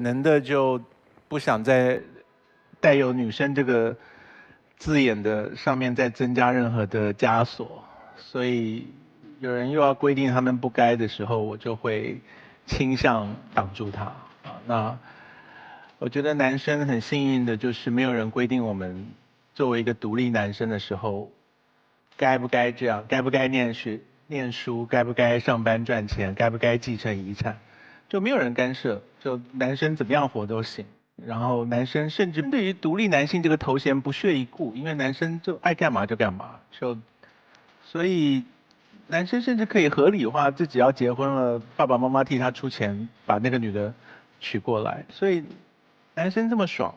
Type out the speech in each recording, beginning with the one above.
能的就不想再带有女生这个字眼的上面再增加任何的枷锁，所以有人又要规定他们不该的时候，我就会倾向挡住他啊。那我觉得男生很幸运的就是没有人规定我们作为一个独立男生的时候，该不该这样，该不该念书，该不该上班赚钱，该不该继承遗产。就没有人干涉，就男生怎么样活都行。然后男生甚至对于独立男性这个头衔不屑一顾，因为男生就爱干嘛就干嘛，所以男生甚至可以合理化自己要结婚了，爸爸妈妈替他出钱把那个女的娶过来，所以男生这么爽，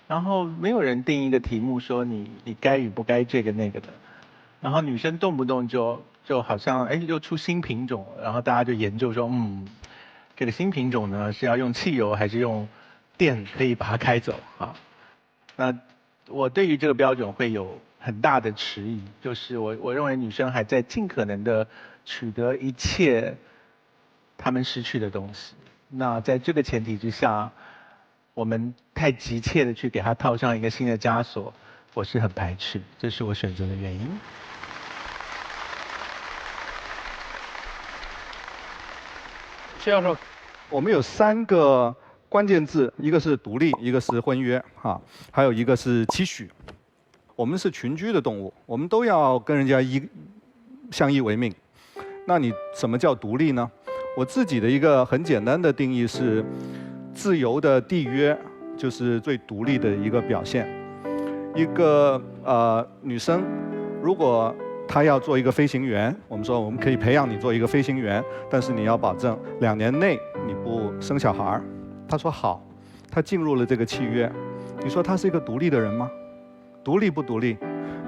然后没有人定一个题目说你该与不该这个那个的，然后女生动不动就好像又出新品种了，然后大家就研究说这个新品种呢是要用汽油还是用电可以把它开走啊？那我对于这个标准会有很大的迟疑，就是我认为女生还在尽可能的取得一切她们失去的东西。那在这个前提之下，我们太急切的去给她套上一个新的枷锁，我是很排斥，这是我选择的原因。谢教授，我们有3个关键字，一个是独立，一个是婚约，还有一个是期许。我们是群居的动物，我们都要跟人家相依为命。那你什么叫独立呢？我自己的一个很简单的定义是，自由的缔约就是最独立的一个表现。一个女生，如果她要做一个飞行员，我们说我们可以培养你做一个飞行员，但是你要保证2年内你不生小孩。她说好，她进入了这个契约。你说她是一个独立的人吗？独立不独立？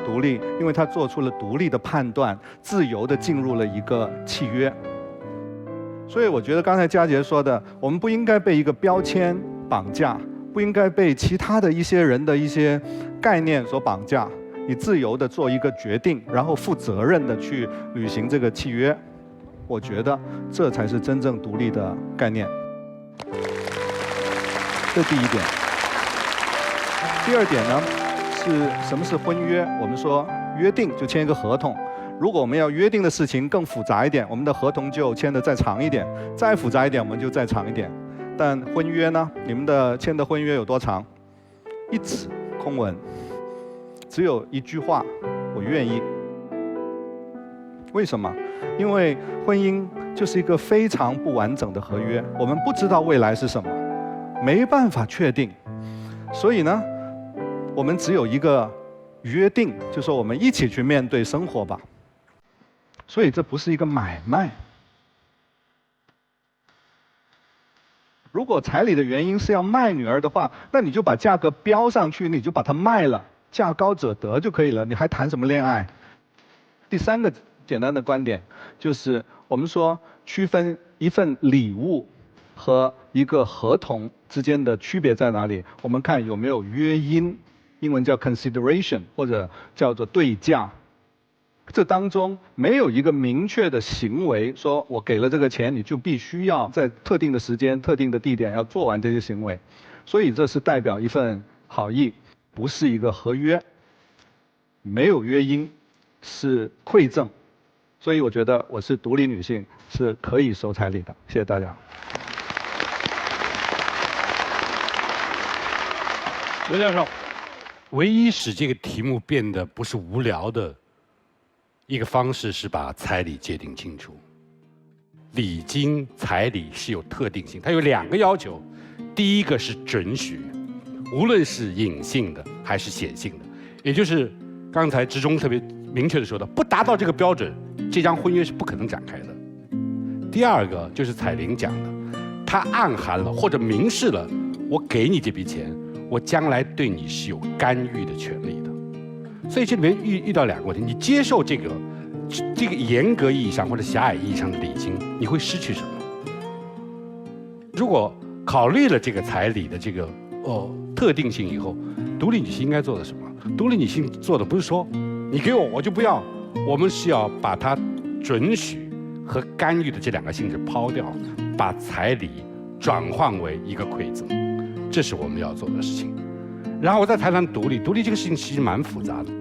独立，因为她做出了独立的判断，自由地进入了一个契约。所以我觉得刚才佳杰说的，我们不应该被一个标签绑架，不应该被其他的一些人的一些概念所绑架。你自由地做一个决定，然后负责任地去履行这个契约，我觉得这才是真正独立的概念。这第一点。第二点呢，是什么是婚约？我们说约定就签一个合同。如果我们要约定的事情更复杂一点，我们的合同就签得再长一点；再复杂一点，我们就再长一点。但婚约呢？你们的签的婚约有多长？1纸空文。只有1句话，我愿意。为什么？因为婚姻就是一个非常不完整的合约，我们不知道未来是什么，没办法确定。所以呢，我们只有一个约定，就说我们一起去面对生活吧。所以这不是一个买卖。如果彩礼的原因是要卖女儿的话，那你就把价格标上去，你就把它卖了。价高者得就可以了，你还谈什么恋爱？第3个简单的观点就是，我们说区分一份礼物和一个合同之间的区别在哪里？我们看有没有约因，英文叫 consideration 或者叫做对价。这当中没有一个明确的行为，说我给了这个钱，你就必须要在特定的时间、特定的地点要做完这些行为，所以这是代表一份好意。不是一个合约，没有约因，是馈赠，所以我觉得我是独立女性，是可以收彩礼的。谢谢大家。刘教授，唯一使这个题目变得不是无聊的一个方式是把彩礼界定清楚。礼金彩礼是有特定性，它有2个要求，第一个是准许。无论是隐性的还是显性的，也就是刚才之中特别明确的说的，不达到这个标准，这张婚约是不可能展开的。第二个就是彩玲讲的，它暗含了或者明示了，我给你这笔钱，我将来对你是有干预的权利的。所以这里面遇到2个问题：你接受这个严格意义上或者狭隘意义上的礼金，你会失去什么？如果考虑了这个彩礼的这个特定性以后，独立女性应该做的什么？独立女性做的不是说你给我我就不要，我们是要把它准许和干预的这2个性质抛掉，把彩礼转换为一个馈赠，这是我们要做的事情。然后我再谈谈独立，独立这个事情其实蛮复杂的。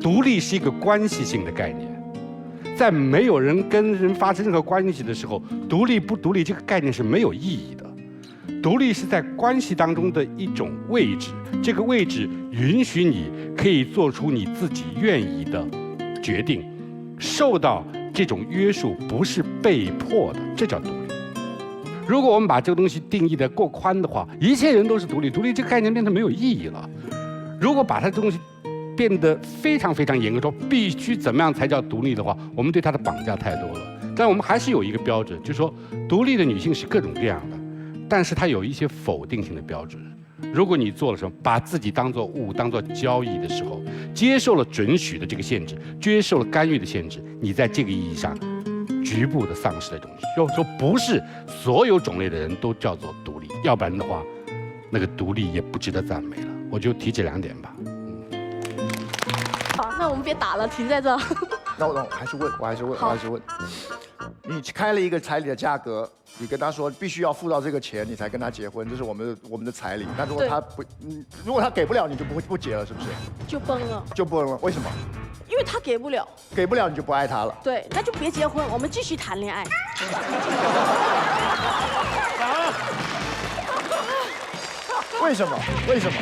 独立是一个关系性的概念，在没有人跟人发生任何关系的时候，独立不独立这个概念是没有意义的。独立是在关系当中的一种位置，这个位置允许你可以做出你自己愿意的决定，受到这种约束不是被迫的，这叫独立。如果我们把这个东西定义得过宽的话，一切人都是独立，独立这个概念变得没有意义了。如果把它这东西变得非常非常严格，说必须怎么样才叫独立的话，我们对它的绑架太多了。但我们还是有一个标准，就是说独立的女性是各种各样的，但是它有一些否定性的标准。如果你做了什么，把自己当作物、当作交易的时候，接受了准许的这个限制，接受了干预的限制，你在这个意义上局部的丧失了东西。就说不是所有种类的人都叫做独立，要不然的话，那个独立也不值得赞美了。我就提这2点吧。好，那我们别打了，停在这。那我还是问，你开了一个彩礼的价格，你跟他说必须要付到这个钱，你才跟他结婚，这是我们的彩礼。那如果他不，如果他给不了，你就不结了，是不是？就崩了。就崩了，为什么？因为他给不了。给不了你就不爱他了。对，那就别结婚，我们继续谈恋爱。为什么？为什么？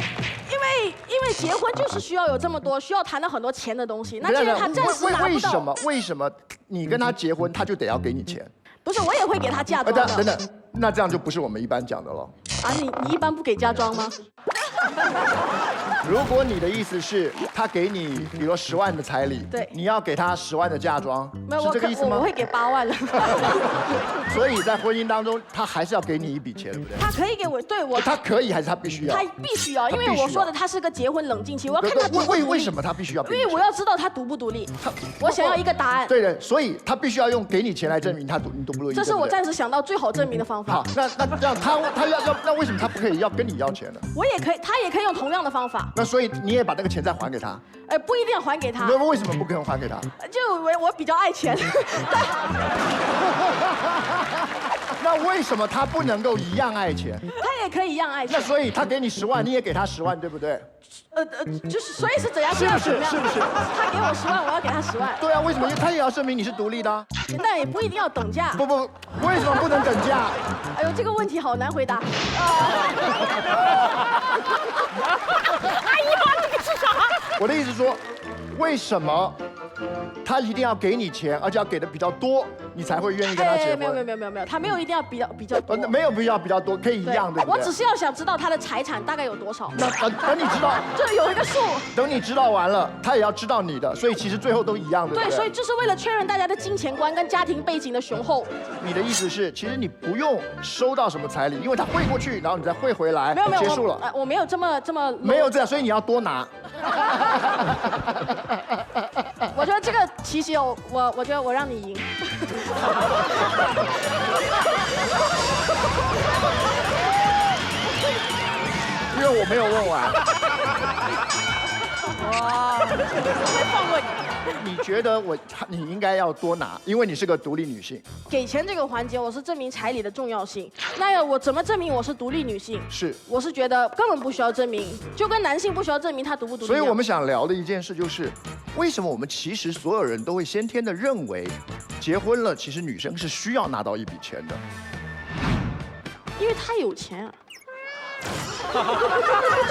因为结婚就是需要有这么多，需要谈到很多钱的东西。那既然他暂时拿不到，为什么你跟他结婚，他就得要给你钱？不是，我也会给他嫁妆的。等等，那这样就不是我们一般讲的了。啊，你一般不给嫁妆吗？如果你的意思是他给你，比如说10万的彩礼，对，你要给他10万的嫁妆，没有，是这个意思吗？我会给8万了。所以在婚姻当中，他还是要给你一笔钱，对不对？他可以给我，对我。他可以还是他必须要？他必须要，因为我说的他是个结婚冷静期，我要看他独不独立。为什么他必须要？因为我要知道他独不独立。我想要一个答案。对的，所以他必须要用给你钱来证明你独不独立。这是我暂时想到最好证明的方法。好，那这样他要那为什么他不可以要跟你要钱呢？我也可以，他也可以用同样的方法。那所以你也把那个钱再还给他？不一定要还给他。那为什么不可能还给他？就我比较爱钱。那为什么他不能够一样爱钱？他也可以一样爱钱。那所以他给你10万，你也给他10万，对不对？就是所以是怎样？是不是？他给我10万，我要给他10万。对啊，为什么？因为他也要证明你是独立的啊。但也不一定要等价。不，为什么不能等价？哎呦，这个问题好难回答。哎呀，这个是啥？我的意思是说，为什么他一定要给你钱，而且要给的比较多，你才会愿意跟他结婚？没有，他没有一定要比较多。没有必要比较多，可以一样的。我只是要想知道他的财产大概有多少。那等你知道，就有一个数。等你知道完了，他也要知道你的，所以其实最后都一样的。对，所以就是为了确认大家的金钱观跟家庭背景的雄厚。你的意思是，其实你不用收到什么彩礼，因为他汇过去，然后你再汇回来，没有，结束了。我没有这么。没有这样，所以你要多拿。我觉得这个其实我觉得我让你赢。因为我没有问完。哇，我会放过你。你觉得你应该要多拿，因为你是个独立女性。给钱这个环节，我是证明彩礼的重要性。那我怎么证明我是独立女性？我是觉得根本不需要证明，就跟男性不需要证明他独不独立。所以我们想聊的一件事就是，为什么我们其实所有人都会先天的认为，结婚了其实女生是需要拿到一笔钱的？因为他有钱啊。就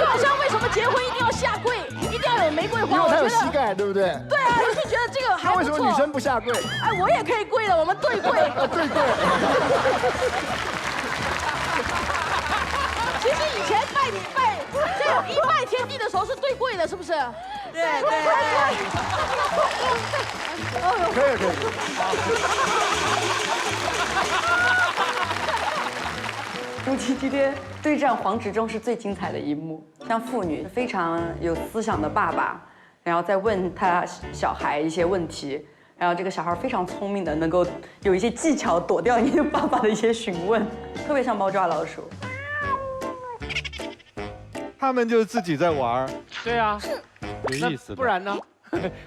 好像为什么结婚一定要下跪，一定要有玫瑰花？因为他有膝盖，对不对？对啊，我就觉得这个还不错。那为什么女生不下跪？哎，我也可以跪的，我们对跪。对跪。其实以前这种一拜天地的时候是对跪的，是不是？对。可以。夫妻之间对战黄执中是最精彩的一幕，像父女非常有思想的爸爸，然后再问他小孩一些问题，然后这个小孩非常聪明的能够有一些技巧躲掉你的爸爸的一些询问，特别像猫抓老鼠。他们就是自己在玩。对啊，有意思。不然呢？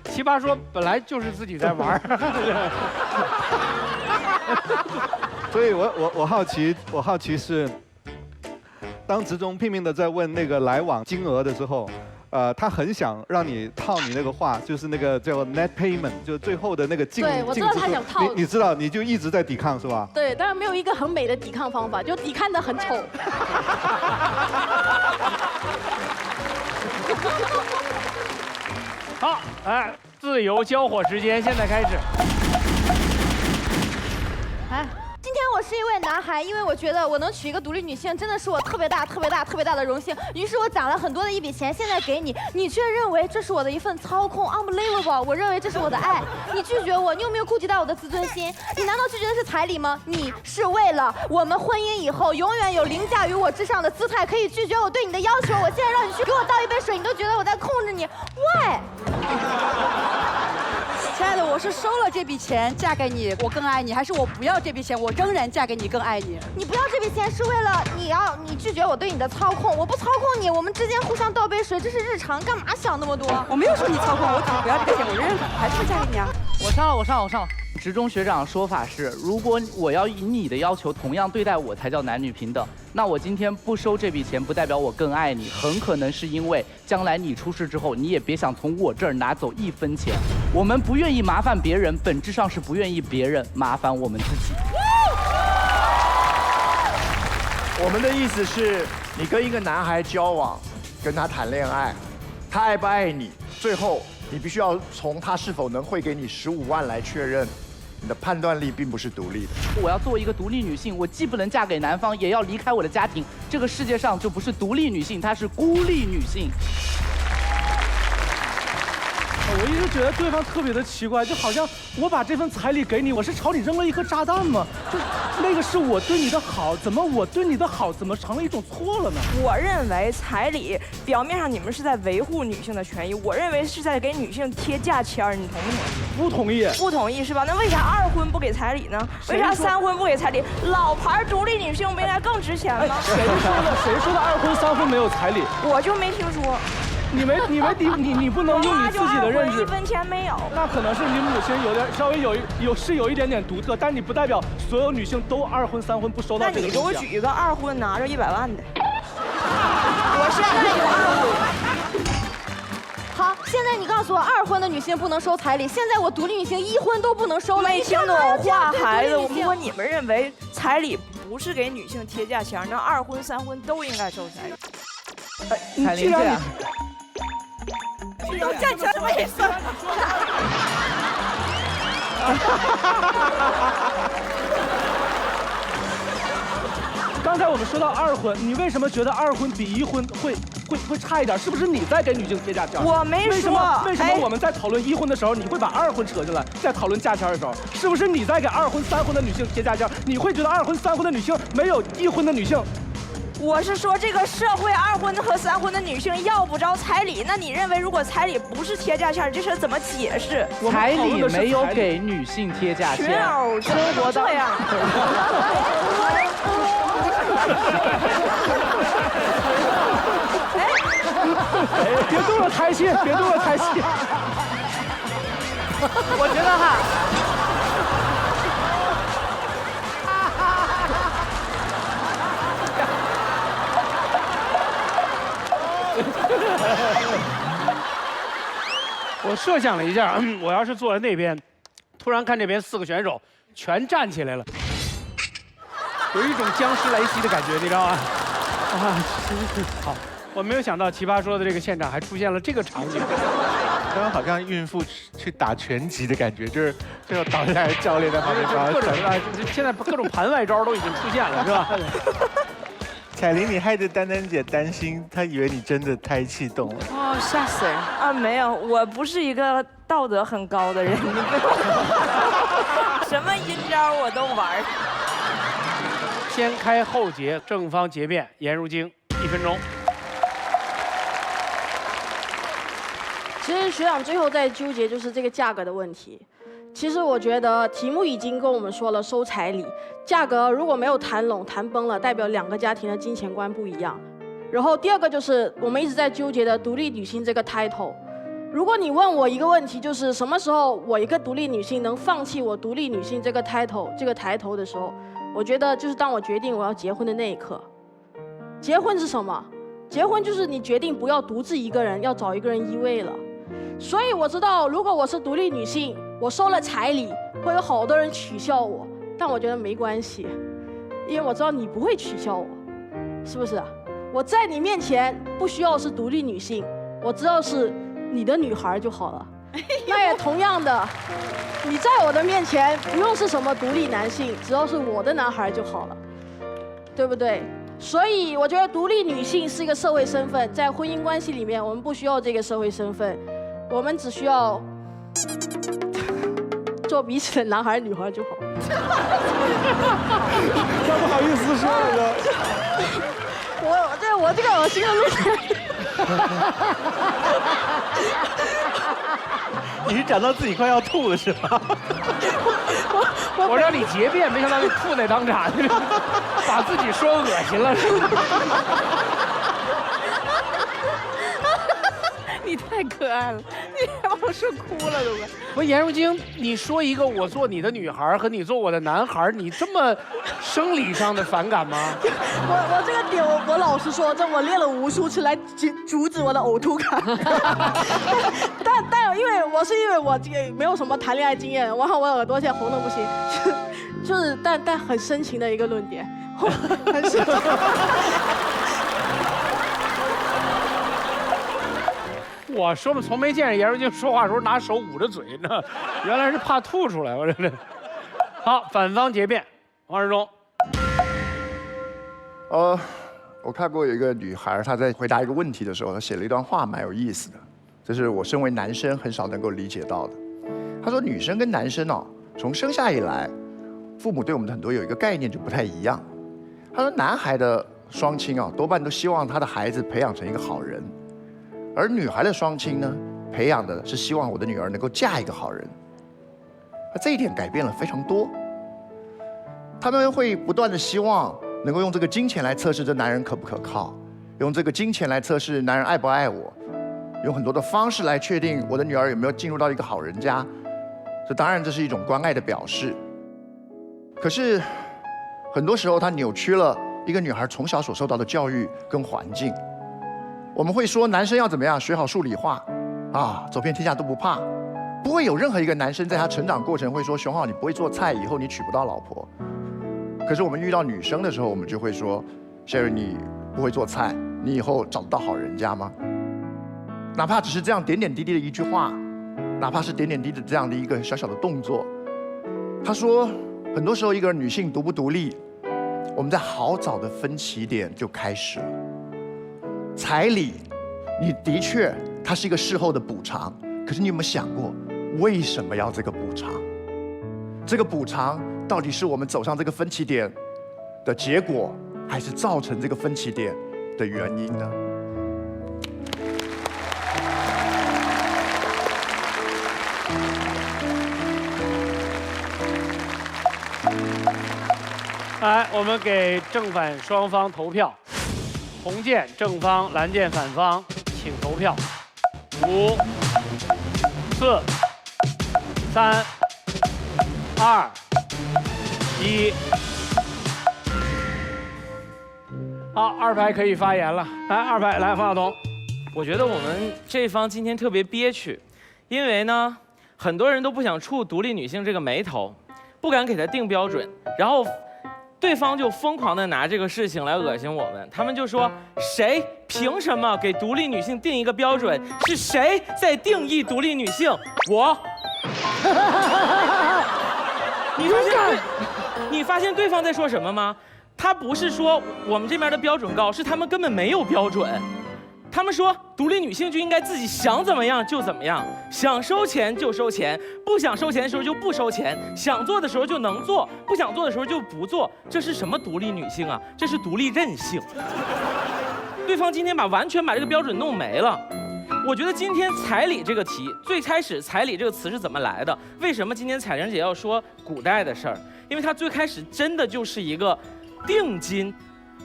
奇葩说本来就是自己在玩。所以我好奇是当职中拼命的在问那个来往金额的时候，他很想让你套你那个话，就是那个叫 net payment， 就最后的那个净对，我知道他想套你知道，你就一直在抵抗是吧？对，当然没有一个很美的抵抗方法，就抵抗的很丑。好，哎，自由交火时间现在开始。哎，今天我是一位男孩，因为我觉得我能娶一个独立女性，真的是我特别大的荣幸。于是我攒了很多的一笔钱，现在给你，你却认为这是我的一份操控 ，unbelievable！ 我认为这是我的爱，你拒绝我，你有没有顾及到我的自尊心？你难道拒绝的是彩礼吗？你是为了我们婚姻以后永远有凌驾于我之上的姿态，可以拒绝我对你的要求。我现在让你去给我倒一杯水，你都觉得我在控制你 ，why？ 亲爱的，我是收了这笔钱嫁给你，我更爱你，还是我不要这笔钱，我仍然嫁给你更爱你？你不要这笔钱是为了你拒绝我对你的操控，我不操控你，我们之间互相倒杯水，这是日常，干嘛想那么多？我没有说你操控我，只是不要这个钱，我仍然还是会嫁给你啊。我上了。职中学长的说法是，如果我要以你的要求同样对待我，才叫男女平等。那我今天不收这笔钱，不代表我更爱你，很可能是因为将来你出事之后，你也别想从我这儿拿走1分钱。我们不愿意麻烦别人，本质上是不愿意别人麻烦我们自己。我们的意思是，你跟一个男孩交往，跟他谈恋爱，他爱不爱你，最后你必须要从他是否能汇给你15万来确认。你的判断力并不是独立的。我要作为一个独立女性，我既不能嫁给男方，也要离开我的家庭。这个世界上就不是独立女性，她是孤立女性。我一直觉得对方特别的奇怪，就好像我把这份彩礼给你，我是朝你扔了一颗炸弹吗？就那个是我对你的好，怎么我对你的好怎么成了一种错了呢？我认为彩礼表面上你们是在维护女性的权益，我认为是在给女性贴价签儿，你同不同意？不同意。不同意是吧？那为啥2婚不给彩礼呢？为啥3婚不给彩礼？老牌独立女性不应该更值钱吗？谁说的2婚3婚没有彩礼？我就没听说。你不能用你自己的认知。1分钱没有。那可能是你母亲稍微有一点点独特，但你不代表所有女性都2婚3婚不收到这个。那你给我举一个2婚拿着100万的。我现在有2婚。好，现在你告诉我2婚的女性不能收彩礼，现在我独立女性1婚都不能收了。没听懂话，孩子。如果你们认为彩礼不是给女性贴价签，那2婚3婚都应该收彩礼。彩铃这样。有价钱什么意思？刚才我们说到2婚，你为什么觉得2婚比1婚会差一点？是不是你在给女性贴价签？我没说。为什么我们在讨论1婚的时候，你会把2婚扯进来？在讨论价签的时候，是不是你在给2婚3婚的女性贴价签？你会觉得2婚3婚的女性没有1婚的女性？我是说，这个社会2婚和3婚的女性要不着彩礼，那你认为如果彩礼不是贴价签，这事怎么解释？彩礼没有给女性贴价签，生活这样。别动了，开心，别动了，开心。我觉得哈。我设想了一下，我要是坐在那边，突然看这边4个选手全站起来了，有一种僵尸来袭的感觉，你知道吗？啊，好，我没有想到奇葩说的这个现场还出现了这个场景。刚刚好像孕妇去打拳击的感觉，就是最后倒下来，教练在旁边帮他各种现在各种盘外招都已经出现了，是吧？彩玲，你害得丹丹姐担心，她以为你真的胎气动了。哦，吓死人啊！没有，我不是一个道德很高的人，你什么阴招我都玩。先开后结，正方结辩，颜如晶，1分钟。其实学长最后在纠结就是这个价格的问题。其实我觉得题目已经跟我们说了收彩礼，价格如果没有谈拢、谈崩了，代表2个家庭的金钱观不一样。然后第2个就是我们一直在纠结的独立女性这个 title。如果你问我一个问题，就是什么时候我一个独立女性能放弃我独立女性这个 title 这个抬头的时候，我觉得就是当我决定我要结婚的那一刻。结婚是什么？结婚就是你决定不要独自一个人，要找一个人依偎了。所以我知道，如果我是独立女性，我收了彩礼，会有好多人取笑我，但我觉得没关系，因为我知道你不会取笑我，是不是？我在你面前不需要是独立女性，我知道是你的女孩就好了。那也同样的，你在我的面前不用是什么独立男性，只要是我的男孩就好了，对不对？所以我觉得独立女性是一个社会身份，在婚姻关系里面，我们不需要这个社会身份，我们只需要做彼此的男孩女孩就好。他不好意思说了。我这个恶心的路线。你是讲到自己快要吐了是吧？我让你结辩，没想到你吐在当场，把自己说恶心了是吧？你太可爱了，你把我说哭了都快。不，颜如晶，你说一个我做你的女孩和你做我的男孩，你这么生理上的反感吗？我这个点我老实说，这我练了无数次来阻止我的呕吐感。但因为我这个没有什么谈恋爱经验，我耳朵现在红的不行，就是但很深情的一个论点，很深情。我说嘛，从没见着颜如晶说话的时候拿手捂着嘴呢，原来是怕吐出来。我这好，反方结辩，王世忠。我看过有一个女孩，她在回答一个问题的时候，她写了一段话，蛮有意思的，这是我身为男生很少能够理解到的。她说，女生跟男生哦，从生下以来，父母对我们很多有一个概念就不太一样。她说，男孩的双亲啊，多半都希望他的孩子培养成一个好人。而女孩的双亲呢，培养的是希望我的女儿能够嫁一个好人。那这一点改变了非常多。他们会不断的希望能够用这个金钱来测试这男人可不可靠，用这个金钱来测试男人爱不爱我，用很多的方式来确定我的女儿有没有进入到一个好人家。当然这是一种关爱的表示。可是很多时候，它扭曲了一个女孩从小所受到的教育跟环境。我们会说男生要怎么样，学好数理化，走遍天下都不怕。不会有任何一个男生在他成长过程会说，熊浩你不会做菜，以后你娶不到老婆。可是我们遇到女生的时候，我们就会说 ，Sherry 你不会做菜，你以后找得到好人家吗？哪怕只是这样点点滴滴的一句话，哪怕是点点滴滴的这样的一个小小的动作。他说，很多时候一个女性独不独立，我们在好早的分歧点就开始了。彩礼，你的确它是一个事后的补偿，可是你有没有想过，为什么要这个补偿？这个补偿到底是我们走上这个分歧点的结果，还是造成这个分歧点的原因呢？来，我们给正反双方投票。红键正方，蓝键反方，请投票。5、4、3、2、1。好，二排可以发言了。来，二排，来，方晓彤。我觉得我们这一方今天特别憋屈，因为呢，很多人都不想触独立女性这个眉头，不敢给她定标准，然后对方就疯狂的拿这个事情来恶心我们，他们就说谁凭什么给独立女性定一个标准？是谁在定义独立女性？我。你发现对方在说什么吗？他不是说我们这边的标准高，是他们根本没有标准。他们说独立女性就应该自己想怎么样就怎么样，想收钱就收钱，不想收钱的时候就不收钱，想做的时候就能做，不想做的时候就不做。这是什么独立女性啊？这是独立任性。对方今天完全把这个标准弄没了。我觉得今天彩礼这个题，最开始彩礼这个词是怎么来的？为什么今天彩玲姐要说古代的事儿？因为它最开始真的就是一个定金。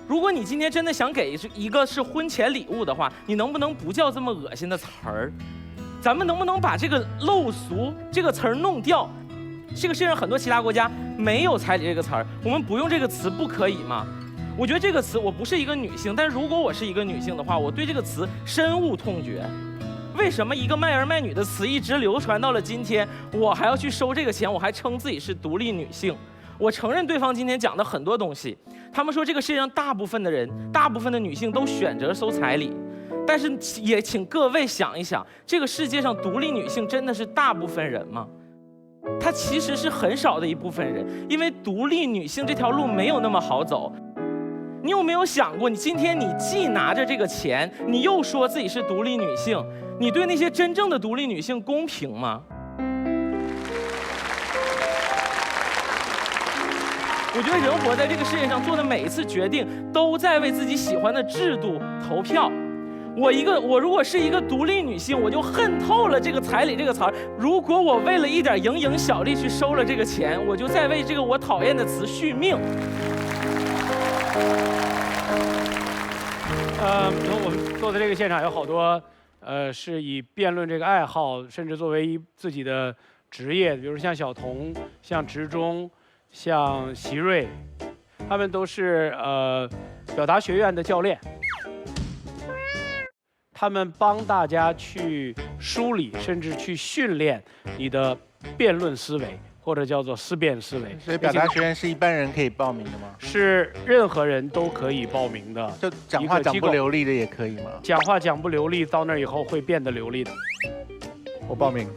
如果你今天真的想给一个是婚前礼物的话，你能不能不叫这么恶心的词儿？咱们能不能把这个陋俗这个词儿弄掉？这个世界上很多其他国家没有彩礼这个词儿，我们不用这个词不可以吗？我觉得这个词，我不是一个女性，但如果我是一个女性的话，我对这个词深恶痛绝。为什么一个卖儿卖女的词一直流传到了今天，我还要去收这个钱，我还称自己是独立女性？我承认对方今天讲的很多东西，他们说这个世界上大部分的人，大部分的女性都选择收彩礼，但是也请各位想一想，这个世界上独立女性真的是大部分人吗？它其实是很少的一部分人，因为独立女性这条路没有那么好走。你有没有想过，你今天你既拿着这个钱，你又说自己是独立女性，你对那些真正的独立女性公平吗？我觉得人活在这个世界上做的每一次决定，都在为自己喜欢的制度投票。我如果是一个独立女性，我就恨透了这个彩礼这个词儿。如果我为了一点蝇营小利去收了这个钱，我就在为这个我讨厌的词续命。我们坐在这个现场有好多，是以辩论这个爱好，甚至作为自己的职业，比如像小童、像植中、像席瑞，他们都是表达学院的教练，他们帮大家去梳理，甚至去训练你的辩论思维。或者叫做思辨思维，所以表达学院是一般人可以报名的吗？是任何人都可以报名的。就讲话讲不流利的也可以吗？讲话讲不流利，到那儿以后会变得流利的。我报名。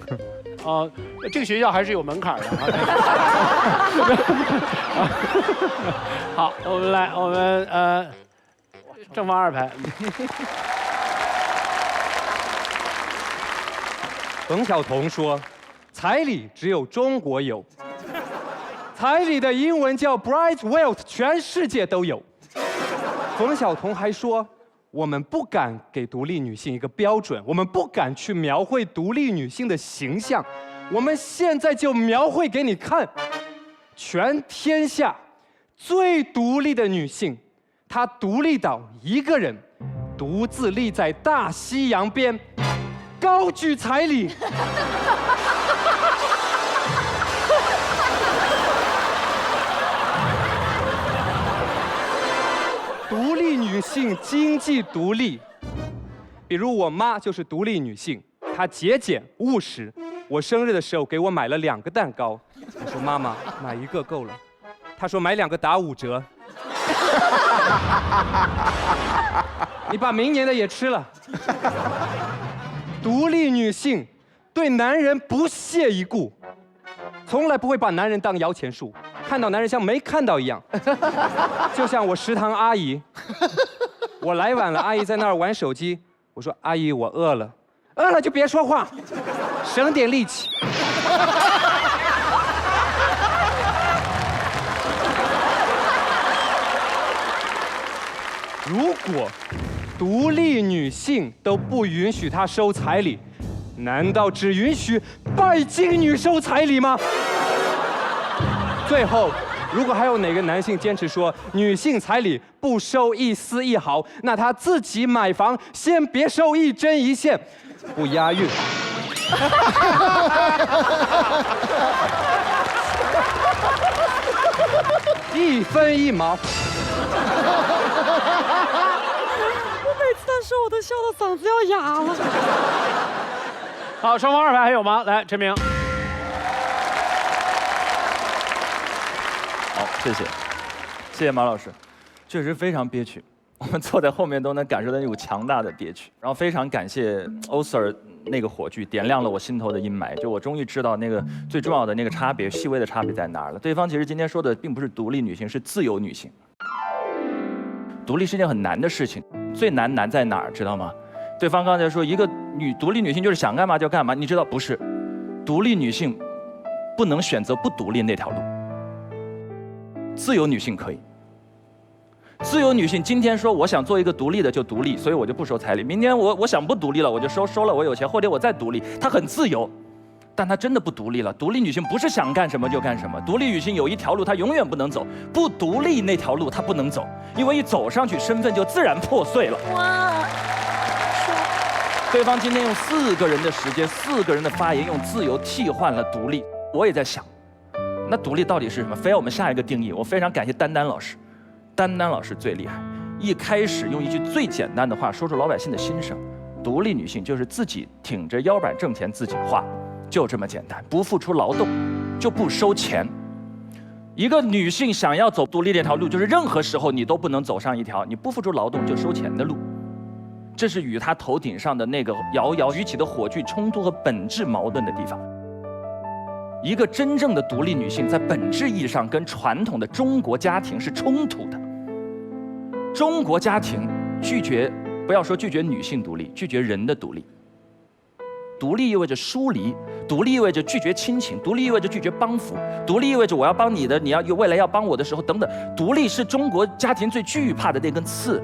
这个学校还是有门槛的。好，我们正方二排。冯晓彤说。彩礼只有中国有，彩礼的英文叫 bright wealth， 全世界都有。冯晓彤还说，我们不敢给独立女性一个标准，我们不敢去描绘独立女性的形象，我们现在就描绘给你看，全天下最独立的女性，她独立到一个人，独自立在大西洋边，高举彩礼。独立女性经济独立，比如我妈就是独立女性，她节俭务实。我生日的时候给我买了2个蛋糕，我说妈妈买1个够了，她说买2个打5折。你把明年的也吃了。独立女性对男人不屑一顾，从来不会把男人当摇钱树。看到男人像没看到一样，就像我食堂阿姨，我来晚了，阿姨在那儿玩手机，我说阿姨我饿了，饿了就别说话，省点力气。如果独立女性都不允许她收彩礼，难道只允许拜金女收彩礼吗？最后，如果还有哪个男性坚持说女性彩礼不收一丝一毫，那他自己买房先别收1针1线，不押韵。1分1毛。我每次他说我都笑到嗓子要哑了。好，双方二排还有吗？来，陈明。好，谢谢马老师，确实非常憋屈，我们坐在后面都能感受到那股强大的憋屈。然后非常感谢欧 Sir 那个火炬点亮了我心头的阴霾，就我终于知道那个最重要的那个差别，细微的差别在哪儿了。对方其实今天说的并不是独立女性，是自由女性。独立是一件很难的事情，最难在哪儿，知道吗？对方刚才说一个独立女性就是想干嘛就干嘛，你知道不是？独立女性不能选择不独立那条路。自由女性可以，自由女性今天说我想做一个独立的就独立，所以我就不收彩礼。明天我想不独立了，我就收了，我有钱，后天我再独立。她很自由，但她真的不独立了。独立女性不是想干什么就干什么，独立女性有一条路她永远不能走，不独立那条路她不能走，因为一走上去身份就自然破碎了。哇！对方今天用4个人的时间，4个人的发言，用自由替换了独立。我也在想。那独立到底是什么？非要我们下一个定义。我非常感谢丹丹老师，丹丹老师最厉害，一开始用一句最简单的话说出老百姓的心声：独立女性就是自己挺着腰板挣钱自己花，就这么简单，不付出劳动就不收钱。一个女性想要走独立这条路，就是任何时候你都不能走上一条你不付出劳动就收钱的路。这是与她头顶上的那个遥遥举起的火炬冲突和本质矛盾的地方。一个真正的独立女性，在本质意义上跟传统的中国家庭是冲突的。中国家庭拒绝，不要说拒绝女性独立，拒绝人的独立。独立意味着疏离，独立意味着拒绝亲情，独立意味着拒绝帮扶，独立意味着我要帮你的，你要未来要帮我的时候等等。独立是中国家庭最惧怕的那根刺。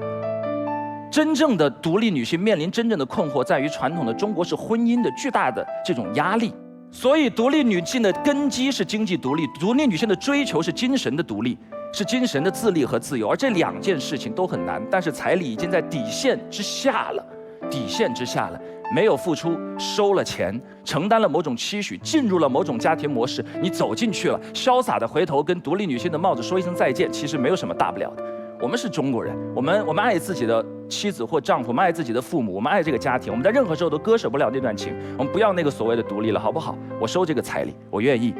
真正的独立女性面临真正的困惑，在于传统的中国是婚姻的巨大的这种压力。所以，独立女性的根基是经济独立，独立女性的追求是精神的独立，是精神的自立和自由。而这两件事情都很难，但是彩礼已经在底线之下了，底线之下了。没有付出，收了钱，承担了某种期许，进入了某种家庭模式，你走进去了，潇洒的回头跟独立女性的帽子说一声再见，其实没有什么大不了的。我们是中国人，我们爱自己的妻子或丈夫，我们爱自己的父母，我们爱这个家庭，我们在任何时候都割舍不了那段情。我们不要那个所谓的独立了，好不好？我收这个彩礼，我愿意。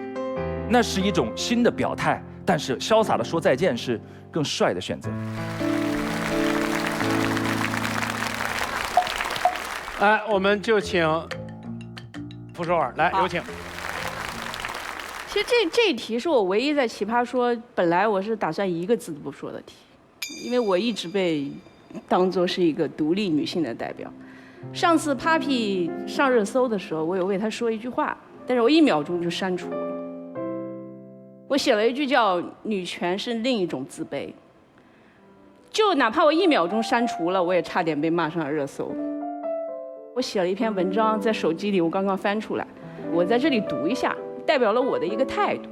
那是一种新的表态，但是潇洒的说再见是更帅的选择。我们就请傅首尔来，有请。其实这一题是我唯一在奇葩说本来我是打算一个字都不说的题，因为我一直被当作是一个独立女性的代表。上次 Papi 上热搜的时候，我有为她说一句话，但是我1秒钟就删除了。我写了一句叫“女权是另一种自卑”，就哪怕我1秒钟删除了，我也差点被骂上了热搜。我写了一篇文章在手机里，我刚刚翻出来，我在这里读一下，代表了我的一个态度。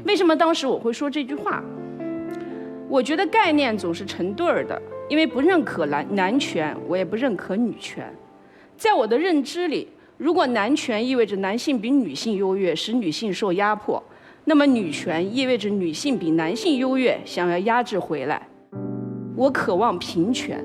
为什么当时我会说这句话？我觉得概念总是成对儿的，因为不认可男权，我也不认可女权。在我的认知里，如果男权意味着男性比女性优越，使女性受压迫，那么女权意味着女性比男性优越，想要压制回来。我渴望平权。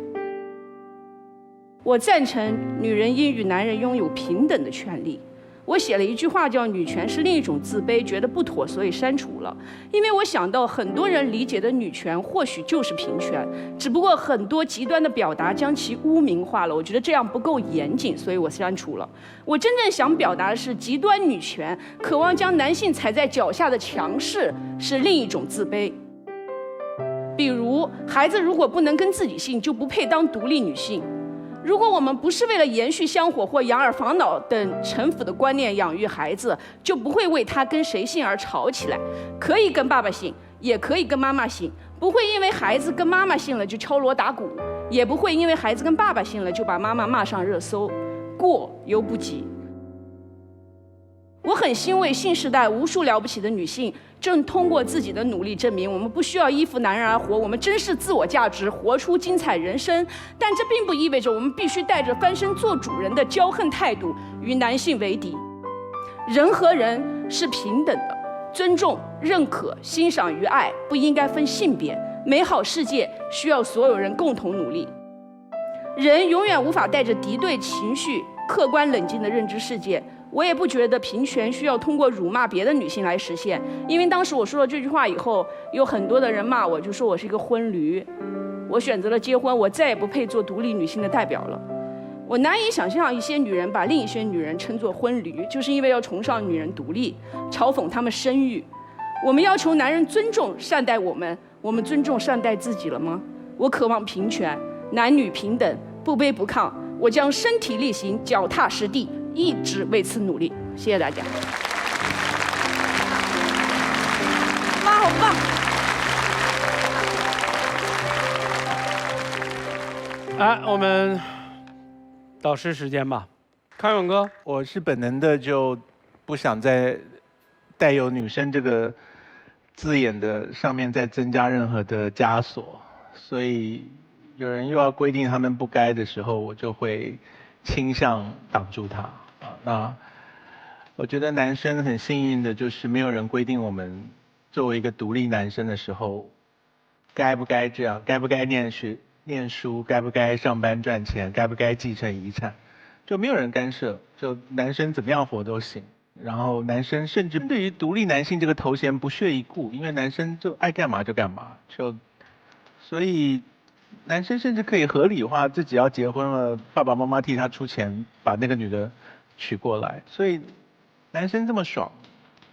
我赞成女人应与男人拥有平等的权利。我写了一句话叫“女权是另一种自卑”，觉得不妥，所以删除了。因为我想到很多人理解的女权或许就是平权，只不过很多极端的表达将其污名化了，我觉得这样不够严谨，所以我删除了。我真正想表达的是，极端女权渴望将男性踩在脚下的强势是另一种自卑。比如，孩子如果不能跟自己姓，就不配当独立女性。如果我们不是为了延续香火或养儿防老等陈腐的观念养育孩子，就不会为他跟谁姓而吵起来。可以跟爸爸姓，也可以跟妈妈姓，不会因为孩子跟妈妈姓了就敲锣打鼓，也不会因为孩子跟爸爸姓了就把妈妈骂上热搜，过犹不及。我很欣慰，新时代无数了不起的女性正通过自己的努力证明，我们不需要依附男人而活，我们珍视自我价值，活出精彩人生。但这并不意味着我们必须带着翻身做主人的骄横态度与男性为敌。人和人是平等的，尊重、认可、欣赏与爱不应该分性别。美好世界需要所有人共同努力。人永远无法带着敌对情绪客观冷静地认知世界。我也不觉得平权需要通过辱骂别的女性来实现，因为当时我说了这句话以后，有很多的人骂我，就说我是一个婚驴。我选择了结婚，我再也不配做独立女性的代表了。我难以想象一些女人把另一些女人称作婚驴，就是因为要崇尚女人独立，嘲讽她们生育。我们要求男人尊重善待我们，我们尊重善待自己了吗？我渴望平权，男女平等，不卑不亢。我将身体力行，脚踏实地，一直为此努力。谢谢大家。妈，好棒！我们导师时间吧。康永哥，我是本能的就不想再带有女生这个字眼的上面再增加任何的枷锁，所以有人又要规定他们不该的时候，我就会倾向挡住他啊。那我觉得男生很幸运的就是没有人规定我们作为一个独立男生的时候该不该这样，该不该念书，该不该上班赚钱，该不该继承遗产，就没有人干涉，就男生怎么样活都行。然后男生甚至对于独立男性这个头衔不屑一顾，因为男生就爱干嘛就干嘛，所以男生甚至可以合理化自己要结婚了，爸爸妈妈替他出钱把那个女的娶过来，所以男生这么爽，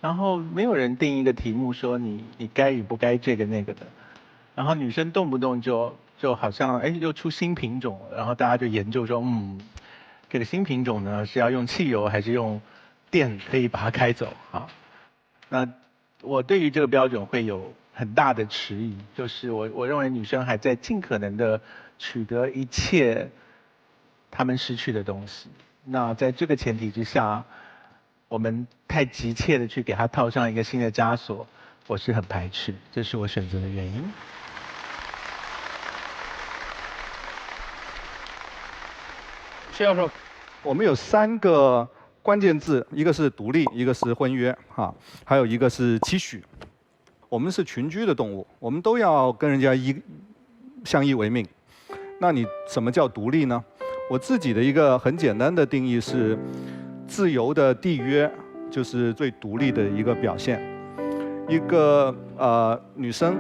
然后没有人定一个题目说你该与不该这个那个的，然后女生动不动就好像又出新品种了，然后大家就研究说这个新品种呢是要用汽油还是用电可以把它开走啊？那我对于这个标准会有很大的迟疑，就是我认为女生还在尽可能的取得一切她们失去的东西。那在这个前提之下，我们太急切的去给她套上一个新的枷锁，我是很排斥，这是我选择的原因。谢教授，我们有3个关键字，一个是独立，一个是婚约，还有一个是期许。我们是群居的动物，我们都要跟人家相依为命。那你什么叫独立呢？我自己的一个很简单的定义是，自由的缔约就是最独立的一个表现。一个女生，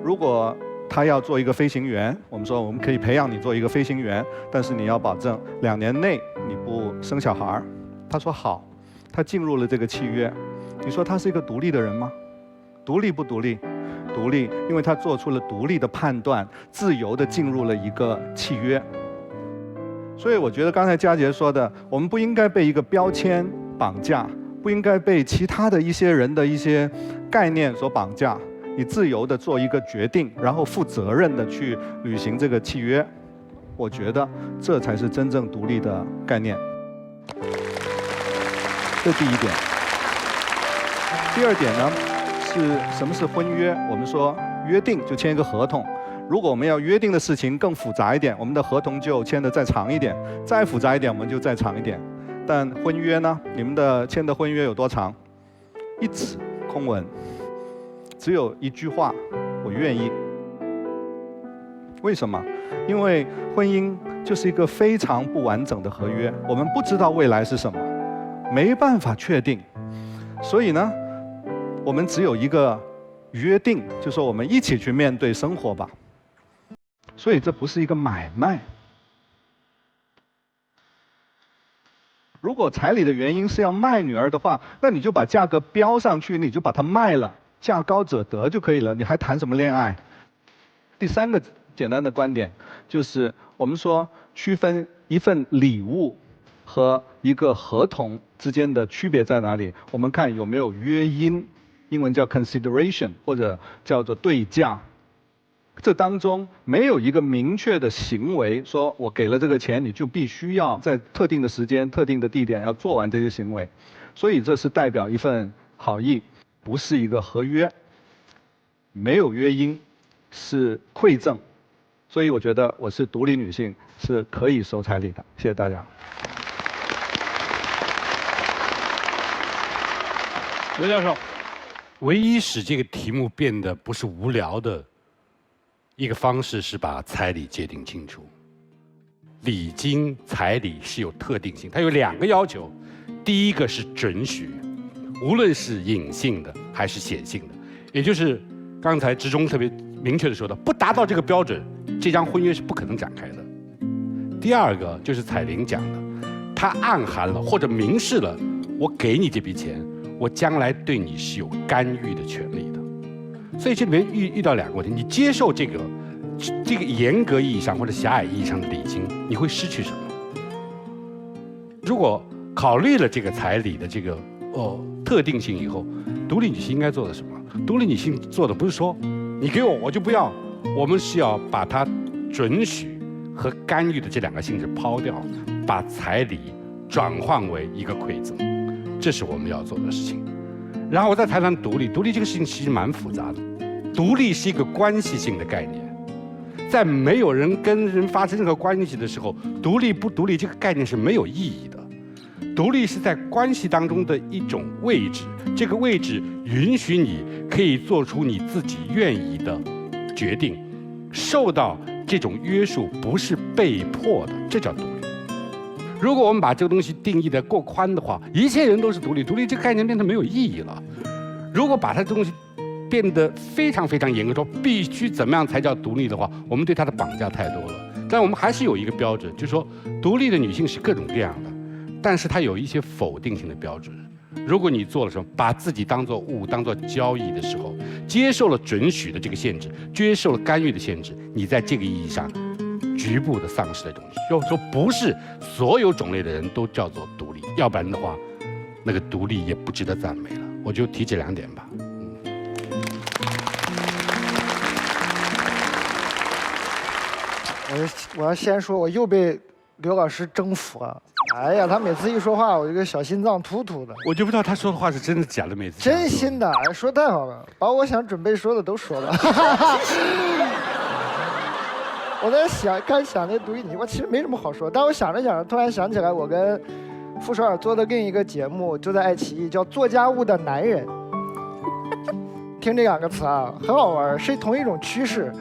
如果她要做一个飞行员，我们说我们可以培养你做一个飞行员，但是你要保证2年内你不生小孩。她说好，她进入了这个契约。你说她是一个独立的人吗？独立不独立？独立，因为她做出了独立的判断，自由地进入了一个契约。所以我觉得刚才佳杰说的，我们不应该被一个标签绑架，不应该被其他的一些人的一些概念所绑架。你自由地做一个决定，然后负责任地去履行这个契约。我觉得这才是真正独立的概念。这第一点。第二点呢，是什么是婚约？我们说约定就签一个合同。如果我们要约定的事情更复杂一点，我们的合同就签得再长一点；再复杂一点，我们就再长一点。但婚约呢？你们的签的婚约有多长？1纸空文，只有1句话：我愿意。为什么？因为婚姻就是一个非常不完整的合约，我们不知道未来是什么，没办法确定。所以呢，我们只有一个约定，就说我们一起去面对生活吧。所以这不是一个买卖。如果彩礼的原因是要卖女儿的话，那你就把价格标上去，你就把它卖了，价高者得就可以了，你还谈什么恋爱？第3个简单的观点就是我们说区分一份礼物和一个合同之间的区别在哪里？我们看有没有约因，英文叫 consideration 或者叫做对价。这当中没有一个明确的行为，说我给了这个钱，你就必须要在特定的时间、特定的地点要做完这些行为。所以这是代表一份好意，不是一个合约。没有约因是馈赠。所以我觉得我是独立女性，是可以收彩礼的。谢谢大家。刘教授，唯一使这个题目变得不是无聊的一个方式是把彩礼界定清楚。礼金彩礼是有特定性，它有2个要求。第一个是准许，无论是隐性的还是显性的，也就是刚才执中特别明确的说的，不达到这个标准，这张婚约是不可能展开的。第二个就是彩玲讲的，它暗含了或者明示了，我给你这笔钱，我将来对你是有干预的权利的。所以这里面遇到2个问题：你接受这个严格意义上或者狭隘意义上的礼金，你会失去什么？如果考虑了这个彩礼的这个特定性以后，独立女性应该做的什么？独立女性做的不是说你给我就不要，我们是要把它准许和干预的这2个性质抛掉，把彩礼转换为一个馈赠，这是我们要做的事情。然后我再谈谈独立。独立这个事情其实蛮复杂的。独立是一个关系性的概念，在没有人跟人发生任何关系的时候，独立不独立这个概念是没有意义的。独立是在关系当中的一种位置，这个位置允许你可以做出你自己愿意的决定，受到这种约束不是被迫的，这叫独立。如果我们把这个东西定义得过宽的话，一切人都是独立，独立这个概念变得没有意义了。如果把它这东西变得非常非常严格，说必须怎么样才叫独立的话，我们对它的绑架太多了。但我们还是有一个标准，就是说独立的女性是各种各样的，但是它有一些否定性的标准。如果你做了什么，把自己当作物、当作交易的时候，接受了准许的这个限制，接受了干预的限制，你在这个意义上局部的丧失了东西。就是说，不是所有种类的人都叫做独立，要不然的话，那个独立也不值得赞美了。我就提这2点吧。我要先说，我又被刘老师征服了。哎呀，他每次一说话，我这个小心脏突突的。我就不知道他说的话是真的假的，每次真心的，哎，说太好了，把我想准备说的都说了。我在刚想那独立女，我其实没什么好说，但我想着想着，突然想起来，我跟傅首尔做的另一个节目，就在爱奇艺，叫《做家务的男人》。听这2个词啊，很好玩，是同一种趋势。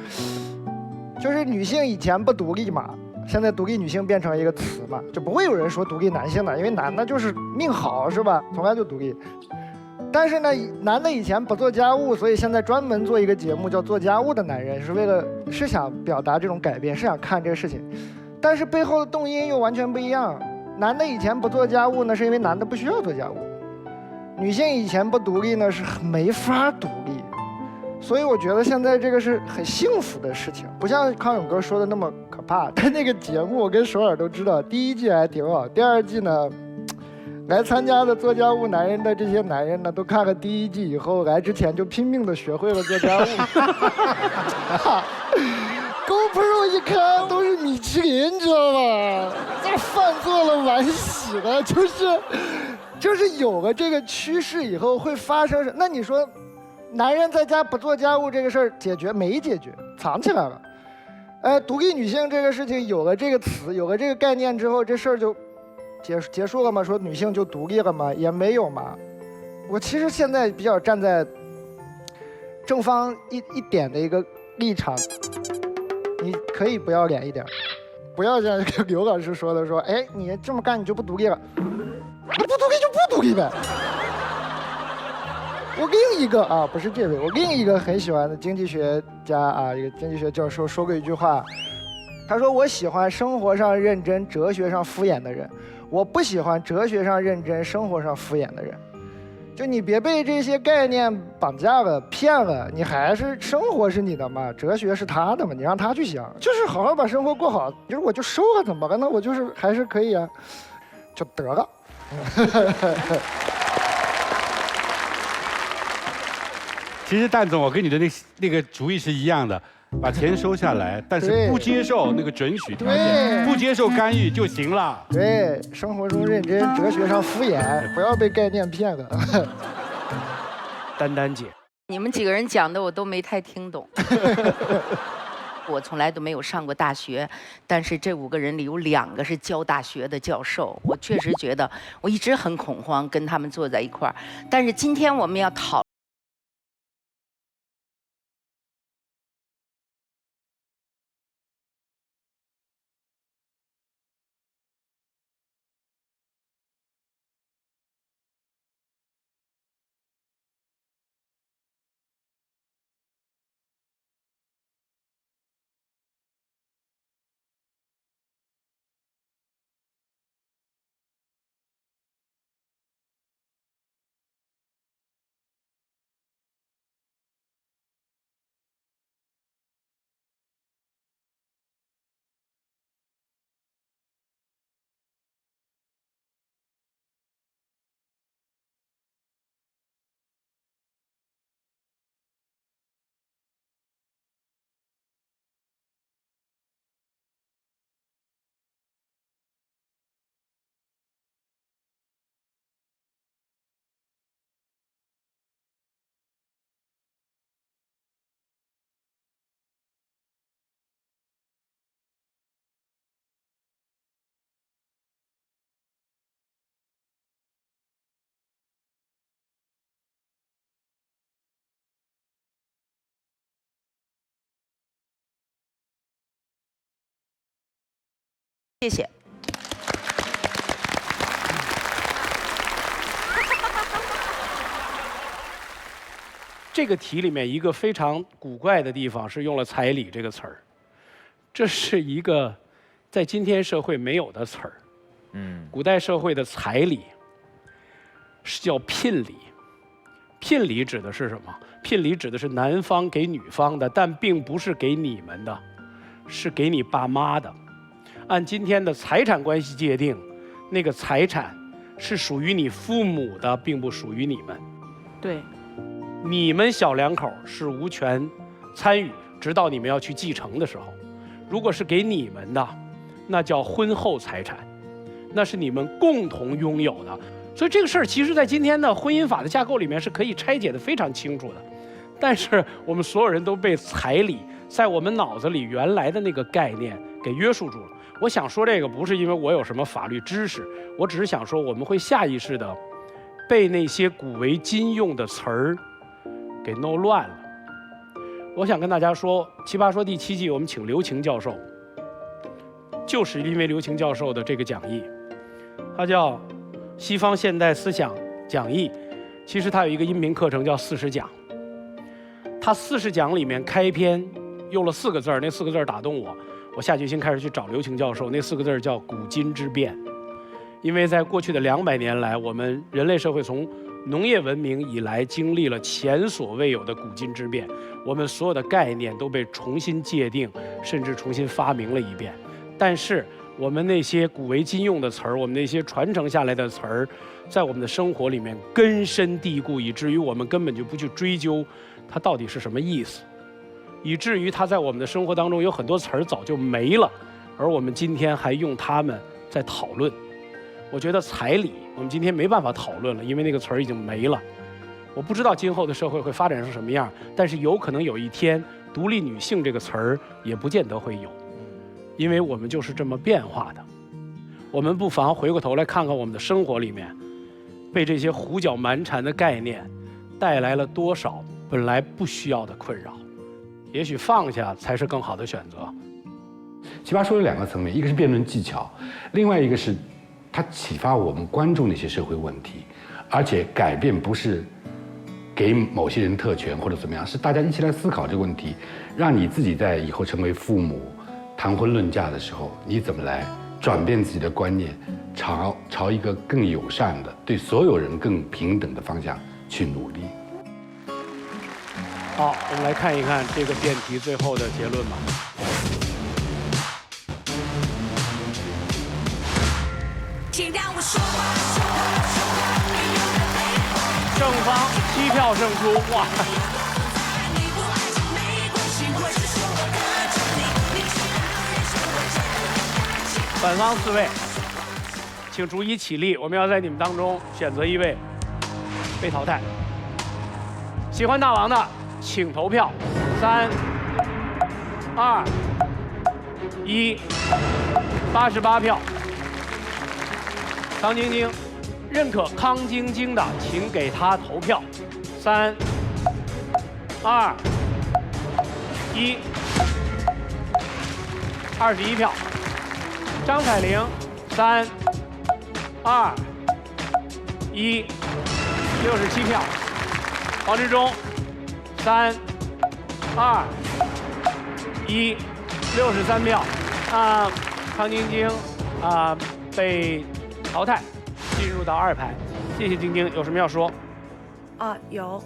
就是女性以前不独立嘛，现在独立女性变成一个词嘛，就不会有人说独立男性的，因为男的就是命好是吧，从来就独立。但是呢，男的以前不做家务，所以现在专门做一个节目叫《做家务的男人》，是想表达这种改变，是想看这个事情。但是背后的动因又完全不一样。男的以前不做家务呢，是因为男的不需要做家务；女性以前不独立呢，是没法独立。所以我觉得现在这个是很幸福的事情，不像康永哥说的那么可怕。但那个节目我跟首尔都知道，第1季还挺好，第2季呢，来参加的做家务男人的这些男人呢，都看了第1季以后，来之前就拼命的学会了做家务。GoPro 一看都是米其林，你知道吧？这饭做了碗洗了，就是有了这个趋势以后会发生。那你说？男人在家不做家务这个事儿解决没解决？藏起来了。独立女性这个事情有了这个词，有了这个概念之后，这事儿就结束了吗？说女性就独立了吗？也没有嘛。我其实现在比较站在正方一点的一个立场，你可以不要脸一点，不要像刘老师说的说，哎，你这么干你就不独立了，不独立就不独立呗。我另一个啊，不是这位，我另一个很喜欢的经济学家啊，一个经济学教授说过一句话，他说：“我喜欢生活上认真、哲学上敷衍的人，我不喜欢哲学上认真、生活上敷衍的人。”就你别被这些概念绑架了、骗了，你还是生活是你的嘛，哲学是他的嘛，你让他去想，就是好好把生活过好。就是我就收了怎么了？那我就是还是可以啊，就得了。其实蛋总，我跟你的那个主意是一样的，把钱收下来，但是不接受那个准许条件，不接受干预就行了。对，生活中认真，哲学上敷衍，不要被概念骗了。丹丹姐，你们几个人讲的我都没太听懂。我从来都没有上过大学，但是这5个人里有2个是教大学的教授，我确实觉得我一直很恐慌跟他们坐在一块儿。但是今天我们要讨谢谢。这个题里面一个非常古怪的地方是用了“彩礼”这个词儿，这是一个在今天社会没有的词儿。古代社会的彩礼是叫聘礼，聘礼指的是什么？聘礼指的是男方给女方的，但并不是给你们的，是给你爸妈的。按今天的财产关系界定，那个财产是属于你父母的，并不属于你们。对。你们小两口是无权参与，直到你们要去继承的时候。如果是给你们的，那叫婚后财产，那是你们共同拥有的。所以这个事儿，其实在今天的婚姻法的架构里面是可以拆解得非常清楚的。但是我们所有人都被彩礼在我们脑子里原来的那个概念给约束住了。我想说这个不是因为我有什么法律知识，我只是想说我们会下意识的被那些古为今用的词儿给弄乱了。我想跟大家说，《奇葩说》第7季我们请刘擎教授，就是因为刘擎教授的这个讲义，它叫《西方现代思想讲义》，其实它有一个音频课程叫40讲。它40讲里面开篇用了4个字儿，那4个字儿打动我，我下决心开始去找刘擎教授。那4个字儿叫“古今之变”，因为在过去的200年来，我们人类社会从农业文明以来经历了前所未有的古今之变，我们所有的概念都被重新界定，甚至重新发明了一遍。但是我们那些古为今用的词儿，我们那些传承下来的词儿，在我们的生活里面根深蒂固，以至于我们根本就不去追究它到底是什么意思，以至于它在我们的生活当中有很多词儿早就没了，而我们今天还用它们在讨论。我觉得彩礼我们今天没办法讨论了，因为那个词儿已经没了。我不知道今后的社会会发展成什么样，但是有可能有一天独立女性这个词儿也不见得会有，因为我们就是这么变化的。我们不妨回过头来看看我们的生活里面被这些胡搅蛮缠的概念带来了多少本来不需要的困扰，也许放下才是更好的选择。奇葩说有2个层面，一个是辩论技巧，另外一个是它启发我们关注那些社会问题，而且改变不是给某些人特权或者怎么样，是大家一起来思考这个问题，让你自己在以后成为父母、谈婚论嫁的时候，你怎么来转变自己的观念，朝一个更友善的、对所有人更平等的方向去努力。好，我们来看一看这个辩题最后的结论吧。正方7票胜出，哇！本方4位，请逐一起立，我们要在你们当中选择1位被淘汰。喜欢大王的，请投票。3、2、1， 88票。康晶晶，认可康晶晶的，请给她投票。3、2、1， 21票。张彩玲，3、2、1， 67票。黄志忠，3、2、1， 63票。康晶晶被淘汰，进入到2排。谢谢晶晶，有什么要说？有。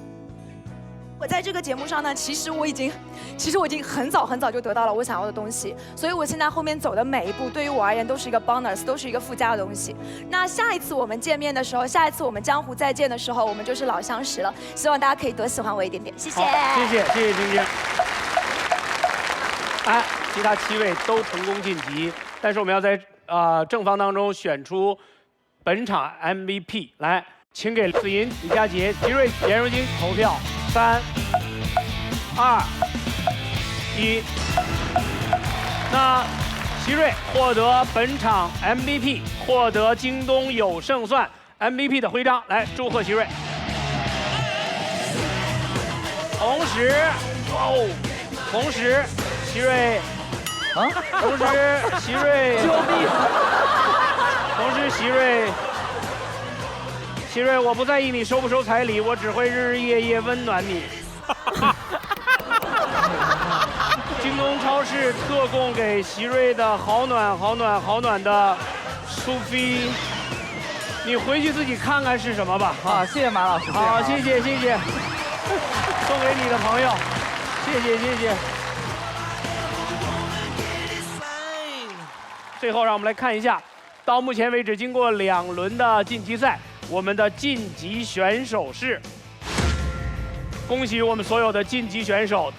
我在这个节目上呢，其实我已经很早就得到了我想要的东西，所以我现在后面走的每一步，对于我而言都是一个 bonus， 都是一个附加的东西。那下一次我们见面的时候，下一次我们江湖再见的时候，我们就是老相识了。希望大家可以多喜欢我一点点，谢谢。谢谢晶晶。其他7位都成功晋级，但是我们要在正方当中选出本场 MVP 来，请给子银、李佳杰、吉瑞、颜如晶投票。3、2、1，那齐瑞获得本场 MVP， 获得京东有胜算 MVP 的徽章，来祝贺齐瑞。同时，齐瑞啊，同时席瑞，救命！同时席瑞，我不在意你收不收彩礼，我只会日日夜夜温暖你。京东超市特供给席瑞的好暖的苏菲，你回去自己看看是什么吧。好，谢谢马老师。好，谢谢，送给你的朋友，谢谢。最后让我们来看一下，到目前为止经过2轮的晋级赛，我们的晋级选手是，恭喜我们所有的晋级选手。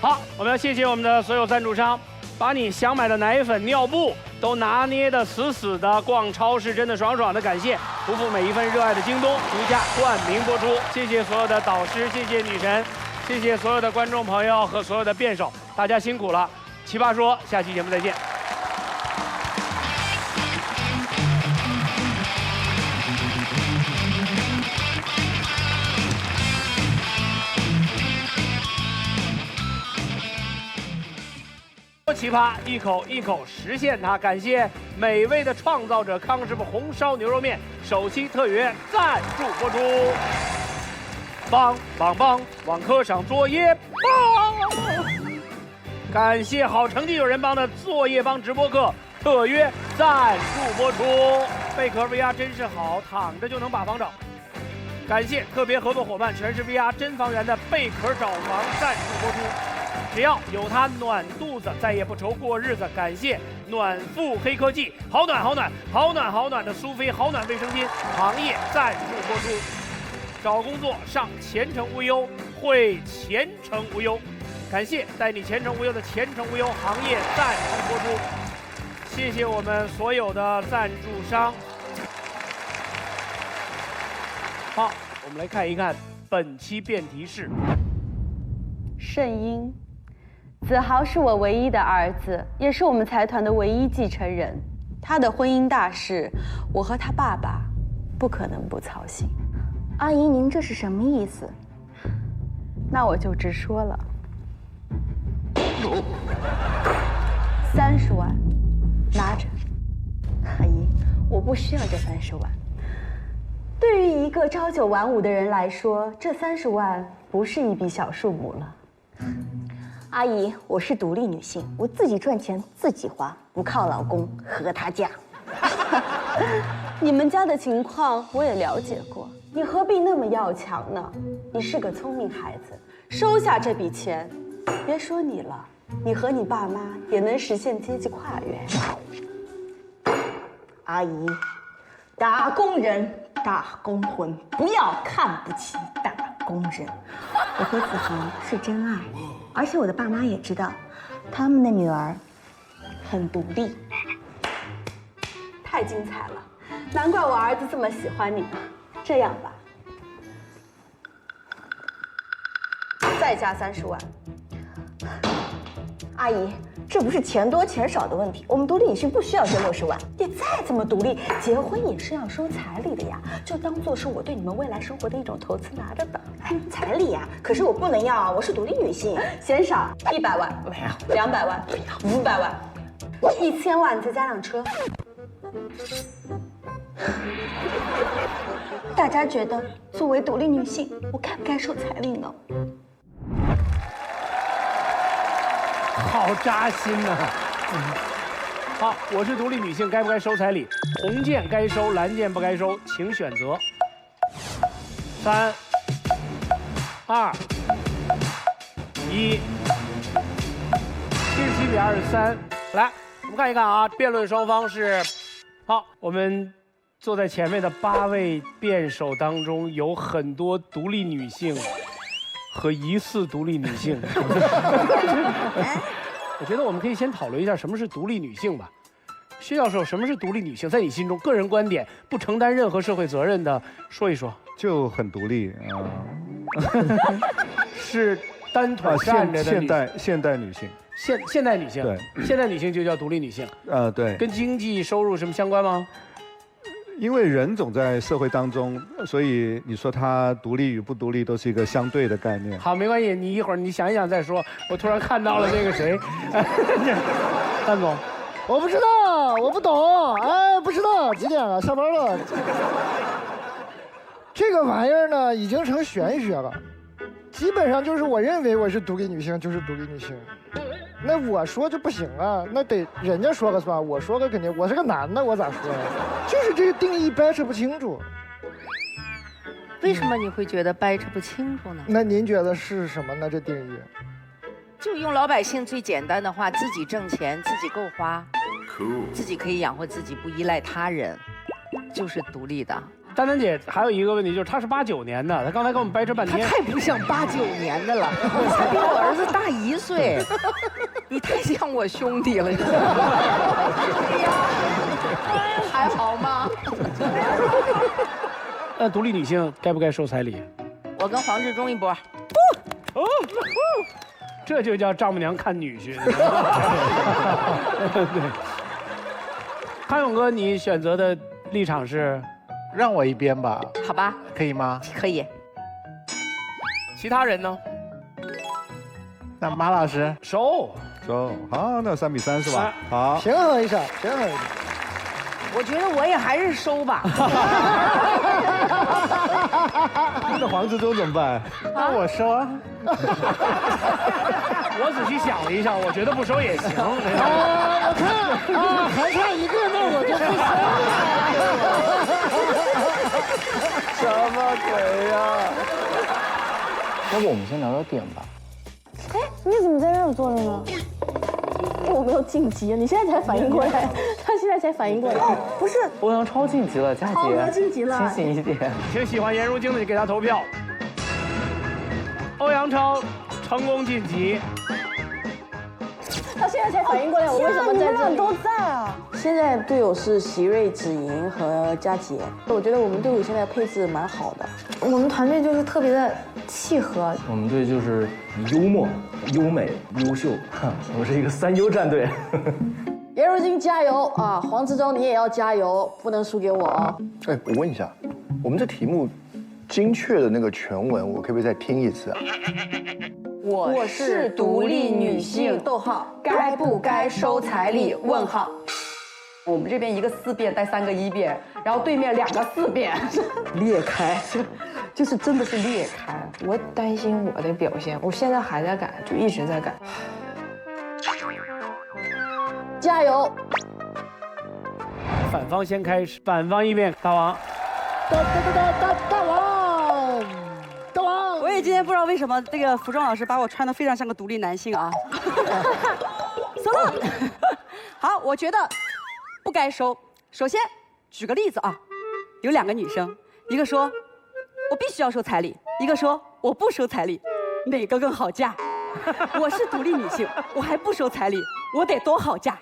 好，我们要谢谢我们的所有赞助商，把你想买的奶粉、尿布都拿捏得死死的，逛超市真的爽爽的，感谢不负每一份热爱的京东独家冠名播出。谢谢所有的导师，谢谢女神，谢谢所有的观众朋友和所有的辩手，大家辛苦了。奇葩说，下期节目再见。奇葩一口一口实现它，感谢美味的创造者康师傅红烧牛肉面首期特约赞助播出。棒，网课上作业棒！感谢好成绩有人帮的作业帮直播课特约赞助播出。贝壳 VR 真是好，躺着就能把房找。感谢特别合作伙伴全是 VR 真房源的贝壳找房赞助播出。只要有它暖肚子，再也不愁过日子。感谢暖腹黑科技，好暖的苏菲好暖卫生巾行业赞助播出。找工作上前程无忧，会前程无忧。感谢带你前程无忧的前程无忧行业赞助播出。谢谢我们所有的赞助商。好，我们来看一看本期辩题是圣婴。子豪是我唯一的儿子，也是我们财团的唯一继承人。他的婚姻大事，我和他爸爸不可能不操心。阿姨，您这是什么意思？那我就直说了。30万，拿着。阿姨，我不需要这30万。对于一个朝9晚5的人来说，这30万不是一笔小数目了。阿姨，我是独立女性，我自己赚钱自己花，不靠老公和他嫁。你们家的情况我也了解过，你何必那么要强呢？你是个聪明孩子，收下这笔钱，别说你了，你和你爸妈也能实现阶级跨越。阿姨，打工人打工魂，不要看不起打工人。我和子豪是真爱。而且我的爸妈也知道，他们的女儿很独立。太精彩了，难怪我儿子这么喜欢你。这样吧，再加30万。阿姨，这不是钱多钱少的问题，我们独立女性不需要这60万。你再怎么独立，结婚也是要收彩礼的呀，就当做是我对你们未来生活的一种投资，拿着吧。彩礼呀，可是我不能要啊，我是独立女性。嫌少100万，没有200万，500万，1000万再加上车。大家觉得作为独立女性，我该不该收彩礼呢？好扎心呐！好，我是独立女性，该不该收彩礼？红键该收，蓝键不该收，请选择。3、2、1，77比23。来，我们看一看啊，辩论双方是，好，我们坐在前面的8位辩手当中，有很多独立女性和疑似独立女性。我觉得我们可以先讨论一下什么是独立女性吧。薛教授，什么是独立女性？在你心中，个人观点，不承担任何社会责任的，说一说。就很独立啊。是单腿站着的现代女性。现代女性。对。现代女性就叫独立女性。对。跟经济收入什么相关吗？因为人总在社会当中，所以你说他独立与不独立都是一个相对的概念。好，没关系，你一会儿你想一想再说。我突然看到了那个谁，范总，我不知道，我不懂，哎，不知道几点了，下班了。这个玩意儿呢，已经成玄学了，基本上就是我认为我是独立女性，就是独立女性。那我说就不行啊，那得人家说了算，我说了肯定，我是个男的，我咋说呀？就是这个定义掰扯不清楚。为什么你会觉得掰扯不清楚呢？那您觉得是什么呢？这定义？就用老百姓最简单的话，自己挣钱，自己够花，自己可以养活自己，不依赖他人，就是独立的。丹丹姐还有一个问题，就是她是89年的，她刚才跟我们掰扯半天。她太不像89年的了，你才比我儿子大1岁，你太像我兄弟了，你知道吗？还好吗？那独立女性该不该收彩礼？我跟黄志忠一波。这就叫丈母娘看女婿。对。康永哥，你选择的立场是？让我一边吧，好吧，可以吗？可以。其他人呢？那马老师收，好，那3比3是吧？好，平衡一下，平衡一下。我觉得我也还是收吧。那黄志忠怎么办？那我收啊。我仔细想了一下，我觉得不收也行。我看啊，还差一个，那我就不收了。什么鬼呀？要不我们先聊聊电吧。哎，你怎么在这儿坐着呢？我没有晋级，你现在才反应过来，他现在才反应过来。不是，欧阳超晋级了，佳姐。欧阳晋级了，清醒一点。挺喜欢颜如晶的，你给他投票。欧阳超成功晋级。他现在才反应过来，我为什么在这里？都在啊！现在队友是席瑞、芷莹和佳杰，我觉得我们队伍现在配置蛮好的。我们团队就是特别的契合。我们队就是幽默、优美、优秀，我们是一个3优战队。颜如晶加油啊！黄志忠你也要加油，不能输给我哦。哎，我问一下，我们这题目精确的那个全文，我可不可以再听一次啊？我是独立女性，逗号，该不该收彩礼？问号。我们这边一个4遍带3个1遍，然后对面2个4遍，裂开，就是真的是裂开。我担心我的表现，我现在还在改，就一直在改。加油！反方先开始，反方1遍，大王。大王，大王！我也今天不知道为什么这个服装老师把我穿得非常像个独立男性啊。走了。好，我觉得不该收。首先举个例子啊，有2个女生，一个说我必须要收彩礼，一个说我不收彩礼，哪个更好嫁？我是独立女性，我还不收彩礼，我得多好嫁？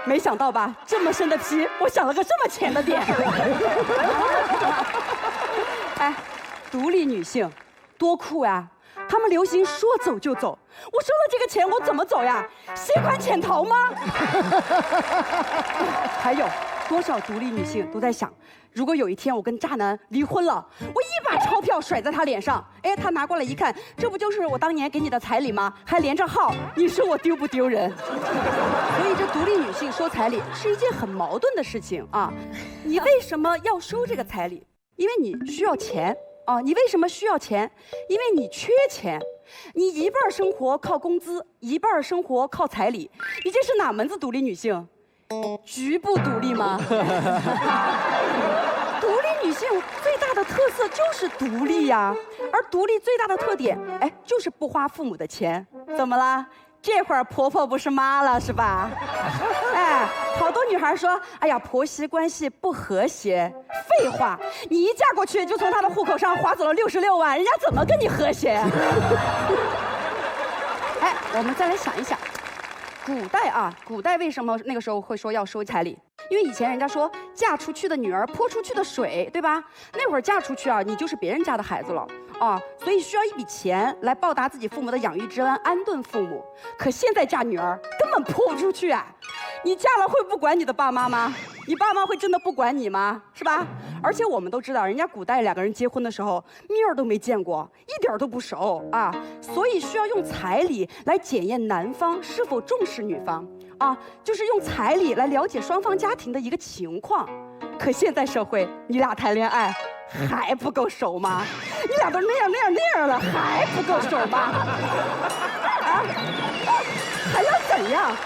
没想到吧，这么深的皮，我想了个这么浅的点。哎，独立女性多酷呀！他们流行说走就走，我收了这个钱，我怎么走呀？携款潜逃吗？还有多少独立女性都在想，如果有一天我跟渣男离婚了，我一把钞票甩在他脸上，哎，他拿过来一看，这不就是我当年给你的彩礼吗？还连着号，你说我丢不丢人？所以这独立女性收彩礼是一件很矛盾的事情啊。你为什么要收这个彩礼？因为你需要钱。哦，你为什么需要钱？因为你缺钱，你一半生活靠工资，一半生活靠彩礼，你这是哪门子独立女性？局部独立吗？独立女性最大的特色就是独立呀，而独立最大的特点，哎，就是不花父母的钱。怎么啦？这会儿婆婆不是妈了是吧？哎，好多女孩说，哎呀，婆媳关系不和谐。废话，你一嫁过去就从她的户口上划走了66万，人家怎么跟你和谐？哎，我们再来想一想，古代为什么那个时候会说要收彩礼？因为以前人家说嫁出去的女儿泼出去的水，对吧？那会儿嫁出去啊，你就是别人家的孩子了啊，所以需要一笔钱来报答自己父母的养育之恩，安顿父母。可现在嫁女儿根本泼不出去啊，你嫁了会不管你的爸妈吗？你爸妈会真的不管你吗？是吧？而且我们都知道，人家古代两个人结婚的时候面都没见过，一点都不熟啊，所以需要用彩礼来检验男方是否重视女方啊，就是用彩礼来了解双方家庭的一个情况。可现在社会，你俩谈恋爱还不够熟吗？你俩都那样了，还不够熟吗？啊，还要怎样？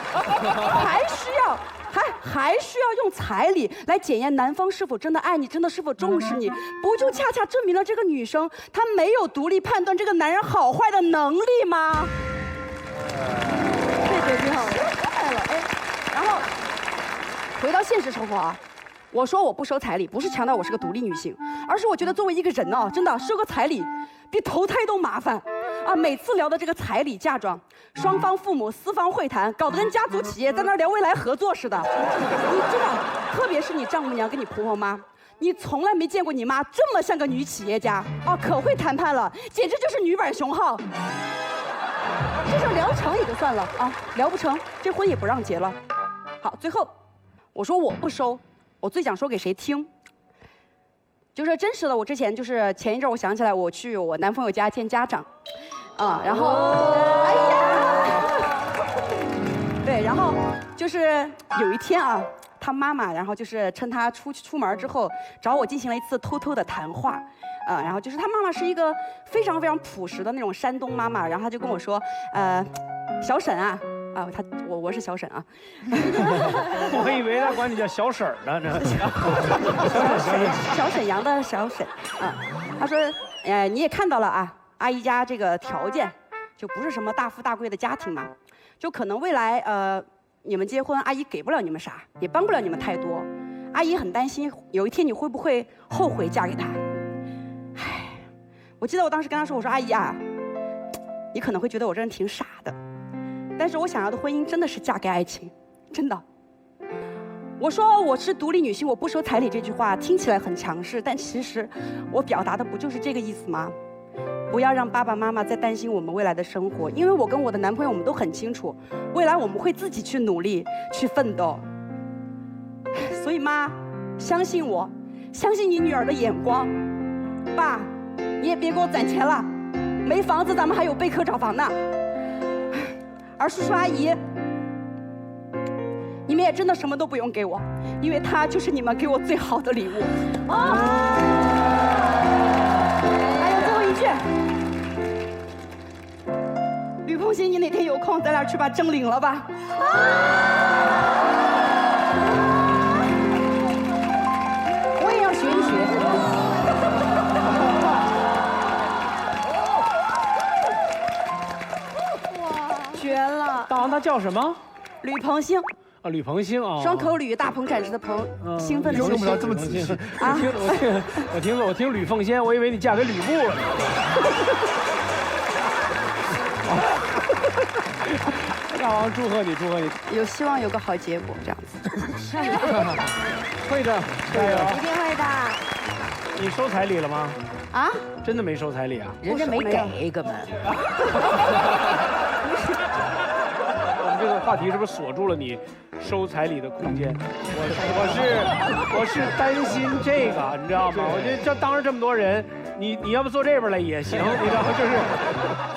还需要用彩礼来检验男方是否真的爱你，真的是否重视你，不就恰恰证明了这个女生她没有独立判断这个男人好坏的能力吗？对，挺好的，快了哎。然后回到现实生活啊，我说我不收彩礼，不是强调我是个独立女性，而是我觉得作为一个人啊，真的收个彩礼比投胎都麻烦。啊，每次聊的这个彩礼嫁妆，双方父母私房会谈，搞得跟家族企业在那聊未来合作似的。你知道，特别是你丈母娘跟你婆婆妈，你从来没见过你妈这么像个女企业家啊，可会谈判了，简直就是女版熊浩。这事聊成也就算了啊，聊不成，这婚也不让结了。好，最后我说我不收，我最想说给谁听？就是真实的，我之前就是前一阵我想起来，我去我男朋友家见家长，然后，哎呀，对，然后就是有一天啊，他妈妈，然后就是趁他出门之后，找我进行了一次偷偷的谈话，然后就是他妈妈是一个非常非常朴实的那种山东妈妈，然后他就跟我说，小沈啊。我是小沈啊，我以为他管你叫小婶儿呢，小沈阳的小沈啊，他说，你也看到了啊，阿姨家这个条件就不是什么大富大贵的家庭嘛，就可能未来你们结婚，阿姨给不了你们啥，也帮不了你们太多，阿姨很担心有一天你会不会后悔嫁给他。唉，我记得我当时跟他说，我说阿姨啊，你可能会觉得我这人挺傻的。但是我想要的婚姻真的是嫁给爱情，真的。我说我是独立女性，我不收彩礼这句话听起来很强势，但其实我表达的不就是这个意思吗？不要让爸爸妈妈再担心我们未来的生活，因为我跟我的男朋友我们都很清楚，未来我们会自己去努力去奋斗。所以妈，相信我，相信你女儿的眼光。爸，你也别给我攒钱了，没房子咱们还有备课找房呢。而叔叔阿姨，你们也真的什么都不用给我，因为他就是你们给我最好的礼物。还有最后一句，吕鹏鑫，你哪天有空，咱俩去把证领了吧。我也要学一学。绝了！大王他叫什么？吕鹏鑫。啊，吕鹏鑫啊，双口吕，大鹏展翅的鹏，兴奋的兴。用不了这么仔细啊！我听吕凤仙，我以为你嫁给吕布了。大王祝贺你，祝贺你，有希望有个好结果，这样子。会的，加油！一定会的。你收彩礼了吗？啊？真的没收彩礼啊？人家没给，根本。我们这个话题是不是锁住了你收彩礼的空间？我是担心这个，你知道吗？我觉得这当着这么多人，你要不坐这边来也行，你知道吗？就是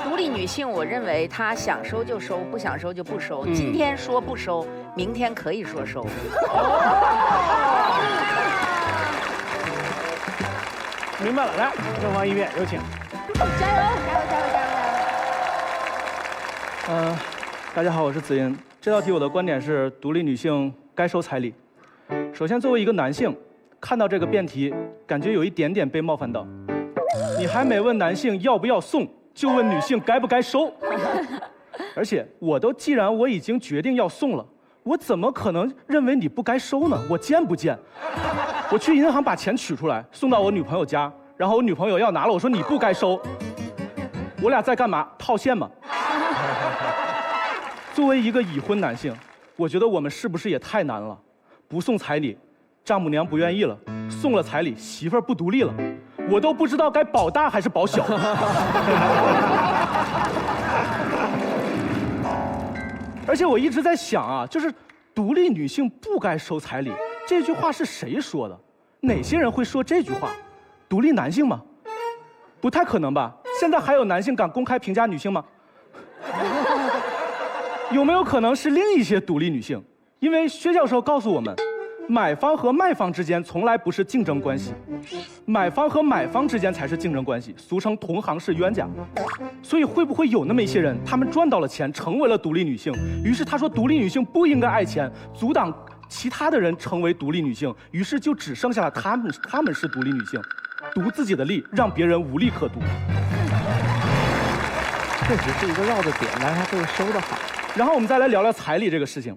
独立女性，我认为她想收就收，不想收就不收。今天说不收，明天可以说收。明白了，来，正方一辩，有请。加油！加油！加油！加油！大家好，我是子英。这道题我的观点是，独立女性该收彩礼。首先，作为一个男性，看到这个辩题，感觉有一点点被冒犯到。你还没问男性要不要送，就问女性该不该收。而且，既然我已经决定要送了，我怎么可能认为你不该收呢？我贱不贱？我去银行把钱取出来，送到我女朋友家，然后我女朋友要拿了，我说你不该收。我俩在干嘛？套现吗？作为一个已婚男性，我觉得我们是不是也太难了？不送彩礼，丈母娘不愿意了；送了彩礼，媳妇儿不独立了。我都不知道该保大还是保小。而且我一直在想啊，就是独立女性不该收彩礼，这句话是谁说的？哪些人会说这句话？独立男性吗？不太可能吧？现在还有男性敢公开评价女性吗？有没有可能是另一些独立女性？因为薛教授告诉我们，买方和卖方之间从来不是竞争关系，买方和买方之间才是竞争关系，俗称同行是冤家。所以会不会有那么一些人，他们赚到了钱，成为了独立女性，于是他说独立女性不应该爱钱，阻挡其他的人成为独立女性，于是就只剩下了他们是独立女性，独自己的立，让别人无利可图。确实是一个绕的点，但是他这个收的好。然后我们再来聊聊彩礼这个事情。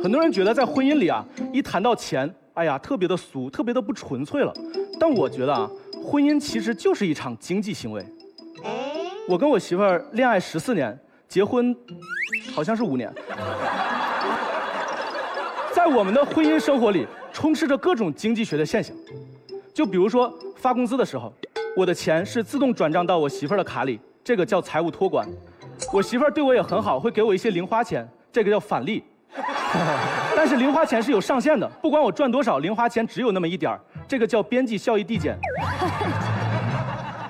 很多人觉得在婚姻里啊，一谈到钱，哎呀，特别的俗，特别的不纯粹了。但我觉得啊，婚姻其实就是一场经济行为。我跟我媳妇儿恋爱14年，结婚好像是5年。在我们的婚姻生活里，充斥着各种经济学的现象。就比如说发工资的时候，我的钱是自动转账到我媳妇儿的卡里，这个叫财务托管。我媳妇儿对我也很好，会给我一些零花钱，这个叫返利。但是零花钱是有上限的，不管我赚多少，零花钱只有那么一点儿，这个叫边际效益递减。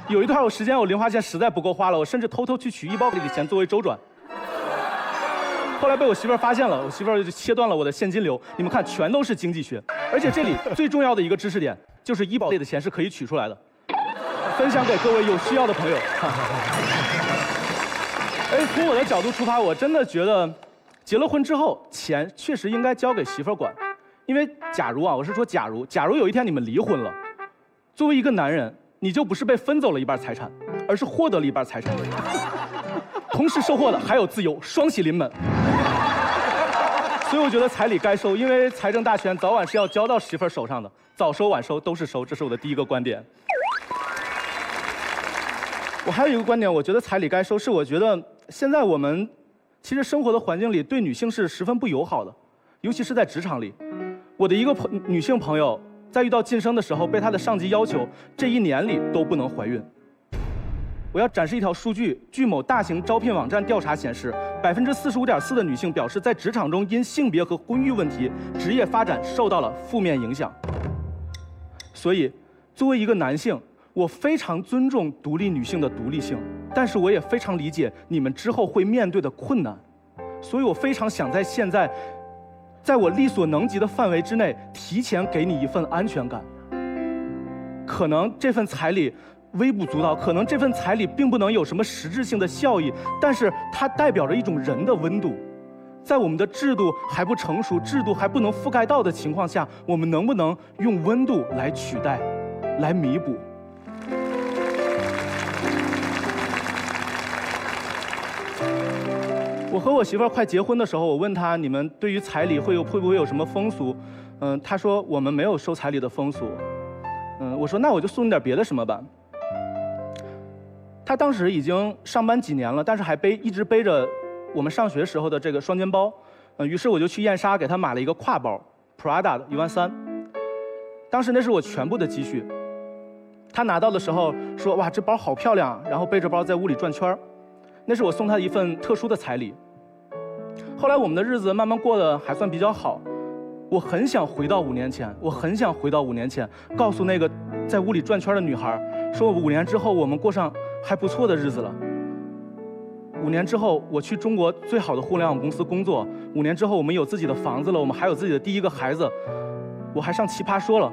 有一段时间我零花钱实在不够花了，我甚至偷偷去取医保里的钱作为周转。后来被我媳妇儿发现了，我媳妇儿就切断了我的现金流。你们看，全都是经济学，而且这里最重要的一个知识点就是医保类的钱是可以取出来的，分享给各位有需要的朋友。从我的角度出发，我真的觉得，结了婚之后，钱确实应该交给媳妇儿管，因为假如啊，我是说假如有一天你们离婚了，作为一个男人，你就不是被分走了一半财产，而是获得了一半财产，同时收获的还有自由，双喜临门。所以我觉得彩礼该收，因为财政大权早晚是要交到媳妇儿手上的，早收晚收都是收，这是我的第一个观点。我还有一个观点，我觉得彩礼该收，是我觉得现在我们其实生活的环境里对女性是十分不友好的，尤其是在职场里。我的一个女性朋友在遇到晋升的时候，被她的上级要求这1年里都不能怀孕。我要展示一条数据，据某大型招聘网站调查显示，45.4%的女性表示在职场中因性别和婚育问题，职业发展受到了负面影响。所以，作为一个男性，我非常尊重独立女性的独立性，但是我也非常理解你们之后会面对的困难，所以我非常想在现在，在我力所能及的范围之内，提前给你一份安全感。可能这份彩礼微不足道，可能这份彩礼并不能有什么实质性的效益，但是它代表着一种人的温度。在我们的制度还不成熟、制度还不能覆盖到的情况下，我们能不能用温度来取代，来弥补？我和我媳妇儿快结婚的时候，我问她：“你们对于彩礼会不会有什么风俗？”她说：“我们没有收彩礼的风俗。”我说：“那我就送你点别的什么吧。”她当时已经上班几年了，但是还一直背着我们上学时候的这个双肩包。于是我就去燕莎给她买了一个挎包 ，Prada 的13000。当时那是我全部的积蓄。她拿到的时候说：“哇，这包好漂亮！”然后背着包在屋里转圈儿。那是我送她一份特殊的彩礼。后来我们的日子慢慢过得还算比较好，我很想回到5年前，我很想回到5年前，告诉那个在屋里转圈的女孩，说5年之后我们过上还不错的日子了。5年之后我去中国最好的互联网公司工作，5年之后我们有自己的房子了，我们还有自己的第一个孩子，我还上奇葩说了。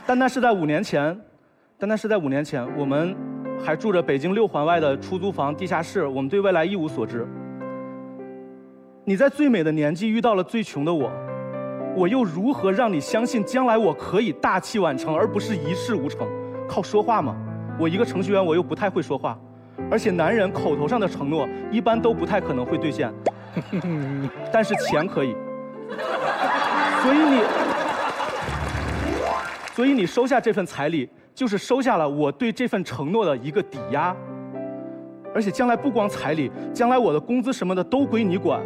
但那是在5年前，我们还住着北京6环外的出租房地下室，我们对未来一无所知。你在最美的年纪遇到了最穷的我，我又如何让你相信将来我可以大器晚成，而不是一事无成？靠说话吗？我一个程序员，我又不太会说话，而且男人口头上的承诺一般都不太可能会兑现，但是钱可以。所以你收下这份彩礼，就是收下了我对这份承诺的一个抵押。而且将来不光彩礼，将来我的工资什么的都归你管，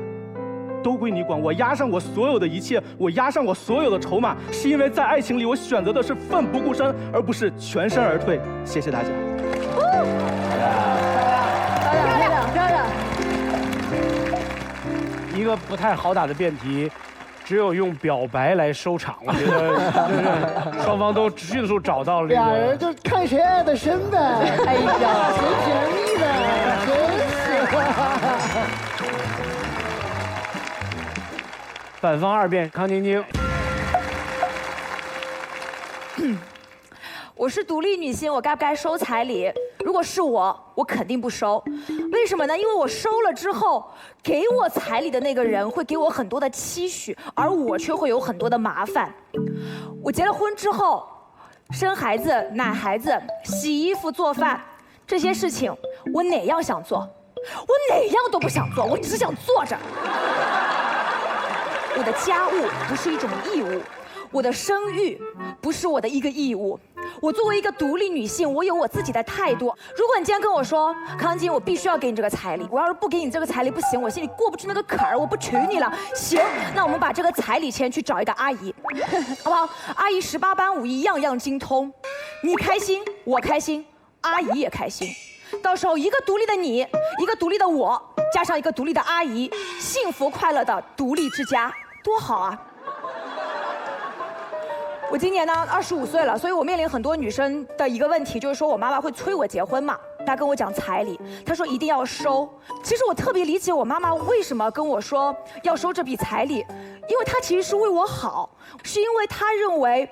都归你管。我押上我所有的一切，我押上我所有的筹码，是因为在爱情里我选择的是奋不顾身，而不是全身而退。谢谢大家。漂亮。一个不太好打的辩题，只有用表白来收场。我觉得就是双方都迅速找到了这个。俩人就看谁爱的深呗。哎呀，谁甜蜜呗，真是。反方二辩，康晶晶。我是独立女性，我该不该收彩礼？如果是我肯定不收。为什么呢？因为我收了之后，给我彩礼的那个人会给我很多的期许，而我却会有很多的麻烦。我结了婚之后，生孩子、奶孩子、洗衣服、做饭这些事情，我哪样想做？我哪样都不想做，我只想坐着。我的家务不是一种义务，我的生育不是我的一个义务。我作为一个独立女性，我有我自己的态度。如果你今天跟我说，康晶，我必须要给你这个彩礼，我要是不给你这个彩礼不行，我心里过不去那个坎儿，我不娶你了。行，那我们把这个彩礼钱去找一个阿姨，好不好？阿姨18般武艺，样样精通，你开心，我开心，阿姨也开心。到时候一个独立的你，一个独立的我，加上一个独立的阿姨，幸福快乐的独立之家，多好啊！我今年呢25岁了，所以我面临很多女生的一个问题，就是说我妈妈会催我结婚嘛，她跟我讲彩礼，她说一定要收。其实我特别理解我妈妈为什么跟我说要收这笔彩礼，因为她其实是为我好，是因为她认为，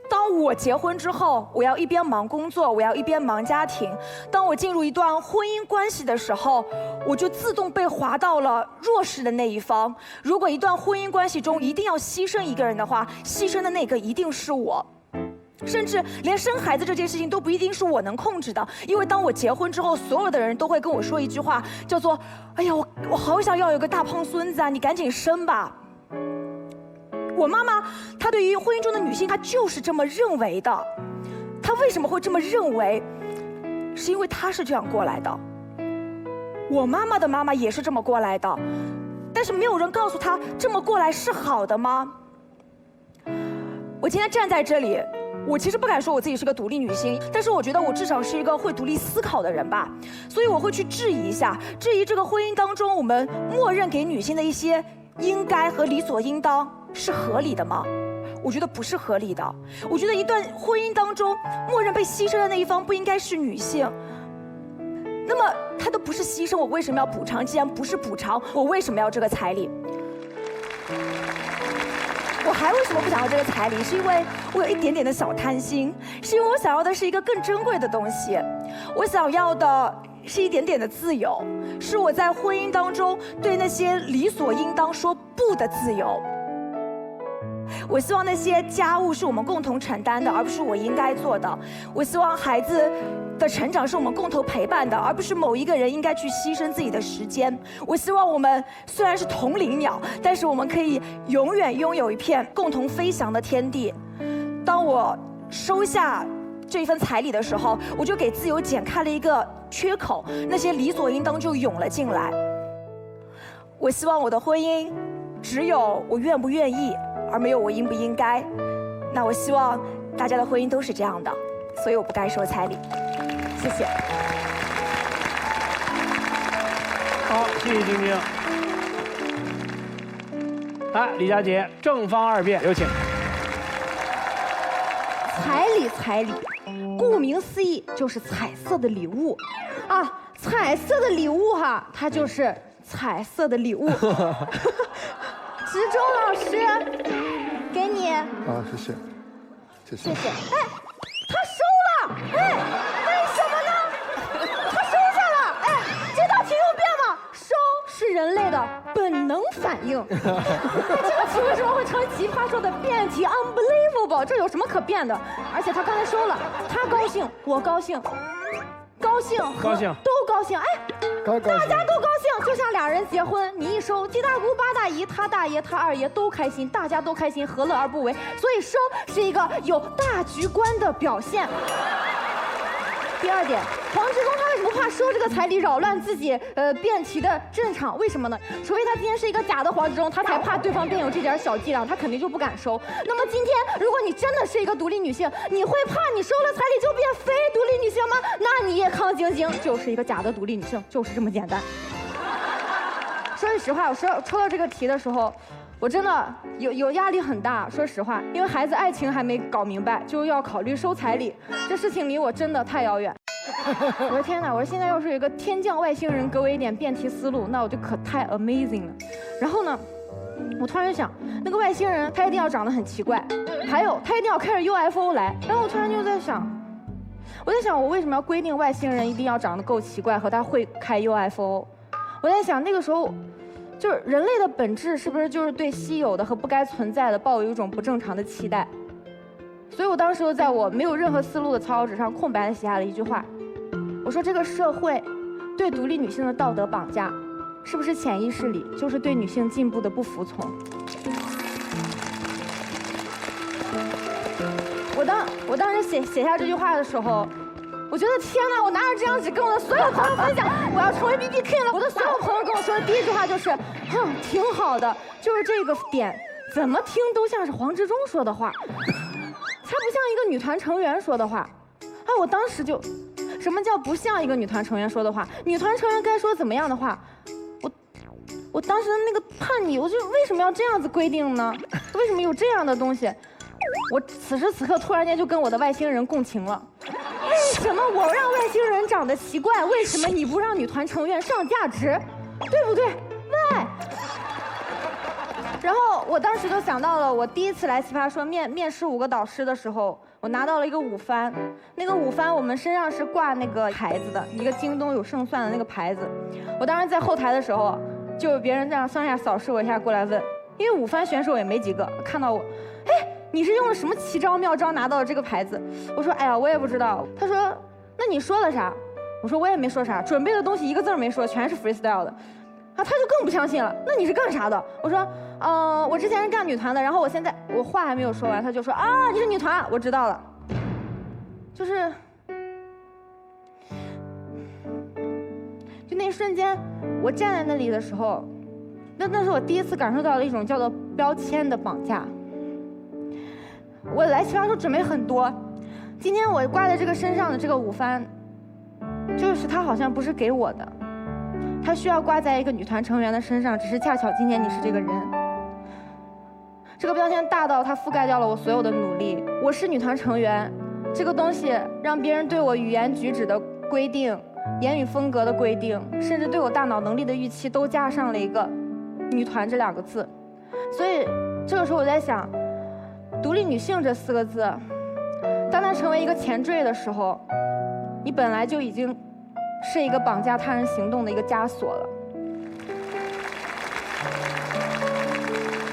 当我结婚之后，我要一边忙工作，我要一边忙家庭。当我进入一段婚姻关系的时候，我就自动被划到了弱势的那一方。如果一段婚姻关系中一定要牺牲一个人的话，牺牲的那个一定是我。甚至连生孩子这件事情都不一定是我能控制的，因为当我结婚之后，所有的人都会跟我说一句话，叫做“哎呀，我好想要有个大胖孙子啊，你赶紧生吧”。我妈妈，她对于婚姻中的女性，她就是这么认为的。她为什么会这么认为？是因为她是这样过来的。我妈妈的妈妈也是这么过来的，但是没有人告诉她这么过来是好的吗？我今天站在这里，我其实不敢说我自己是个独立女性，但是我觉得我至少是一个会独立思考的人吧。所以我会去质疑一下，质疑这个婚姻当中我们默认给女性的一些应该和理所应当。是合理的吗？我觉得不是合理的。我觉得一段婚姻当中，默认被牺牲的那一方不应该是女性。那么她都不是牺牲，我为什么要补偿？既然不是补偿，我为什么要这个彩礼？我还为什么不想要这个彩礼？是因为我有一点点的小贪心，是因为我想要的是一个更珍贵的东西，我想要的是一点点的自由，是我在婚姻当中对那些理所应当说不的自由。我希望那些家务是我们共同承担的，而不是我应该做的。我希望孩子的成长是我们共同陪伴的，而不是某一个人应该去牺牲自己的时间。我希望我们虽然是同林鸟，但是我们可以永远拥有一片共同飞翔的天地。当我收下这份彩礼的时候，我就给自由剪开了一个缺口，那些理所应当就涌了进来。我希望我的婚姻只有我愿不愿意，而没有我应不应该。那我希望大家的婚姻都是这样的，所以我不该收彩礼。谢谢。好，谢谢晶晶。来，李佳琦，正方二辩，有请。彩礼，顾名思义就是彩色的礼物啊，彩色的礼物哈，它就是彩色的礼物。时钟老师，给你。啊，谢谢，谢谢。谢谢。哎，他收了，哎，为什么呢？他收下了，哎，这道题有变吗？收是人类的本能反应。哎，这个题为什么会成奇葩说的辩题 ？Unbelievable， 这有什么可辩的？而且他刚才收了，他高兴，我高兴。高兴，高兴，都高兴，哎，大家都高兴，就像俩人结婚，你一收，七大姑八大姨，他大爷他二爷都开心，大家都开心，何乐而不为？所以收是一个有大局观的表现。第二点，黄志忠他为什么怕收这个彩礼扰乱自己辩题的阵场？为什么呢？除非他今天是一个假的黄志忠，他才怕对方辩有这点小伎俩，他肯定就不敢收。那么今天，如果你真的是一个独立女性，你会怕你收了彩礼就变非独立女性吗？那你也康晶晶就是一个假的独立女性，就是这么简单。所以实话，我抽到这个题的时候，我真的有压力很大。说实话，因为孩子爱情还没搞明白，就要考虑收彩礼，这事情离我真的太遥远。我的天哪！我说现在要是有一个天降外星人给我一点辩题思路，那我就可太 amazing 了。然后呢，我突然想，那个外星人他一定要长得很奇怪，还有他一定要开着 UFO 来。然后我突然就在想，我为什么要规定外星人一定要长得够奇怪和他会开 UFO？ 我在想那个时候，就是人类的本质是不是就是对稀有的和不该存在的抱有一种不正常的期待？所以我当时就在我没有任何思路的草稿纸上空白的写下了一句话，我说这个社会对独立女性的道德绑架，是不是潜意识里就是对女性进步的不服从？我当时写下这句话的时候，我觉得天哪！我拿着这张纸跟我的所有朋友分享，我要成为 BB King 了。我的所有朋友跟我说的第一句话就是，挺好的，就是这个点，怎么听都像是黄执中说的话，才不像一个女团成员说的话。我当时就，什么叫不像一个女团成员说的话？女团成员该说怎么样的话？我当时的那个叛逆，我就为什么要这样子规定呢？为什么有这样的东西？我此时此刻突然间就跟我的外星人共情了。为什么我让外星人长得奇怪？为什么你不让女团成员上价值？对不对？喂！然后我当时就想到了，我第一次来奇葩说面试5个导师的时候，我拿到了一个5番。那个5番我们身上是挂那个牌子的，一个京东有胜算的那个牌子。我当时在后台的时候，就有别人这样上下扫视我一下过来问，因为5番选手也没几个，看到我，哎，你是用了什么奇招妙招拿到了这个牌子？我说，哎呀，我也不知道。他说，那你说了啥？我说我也没说啥，准备的东西一个字没说，全是 freestyle 的。他就更不相信了。那你是干啥的？我说，我之前是干女团的，然后我话还没有说完，他就说啊，你是女团，我知道了。就是那一瞬间，我站在那里的时候，那是我第一次感受到了一种叫做标签的绑架。我来奇葩说准备很多，今天我挂在这个身上的这个5番，就是它好像不是给我的，它需要挂在一个女团成员的身上，只是恰巧今天你是这个人。这个标签大到它覆盖掉了我所有的努力。我是女团成员，这个东西让别人对我语言举止的规定、言语风格的规定，甚至对我大脑能力的预期，都加上了一个“女团”这2个字。所以这个时候我在想，独立女性这4个字，当它成为一个前缀的时候，你本来就已经是一个绑架他人行动的一个枷锁了。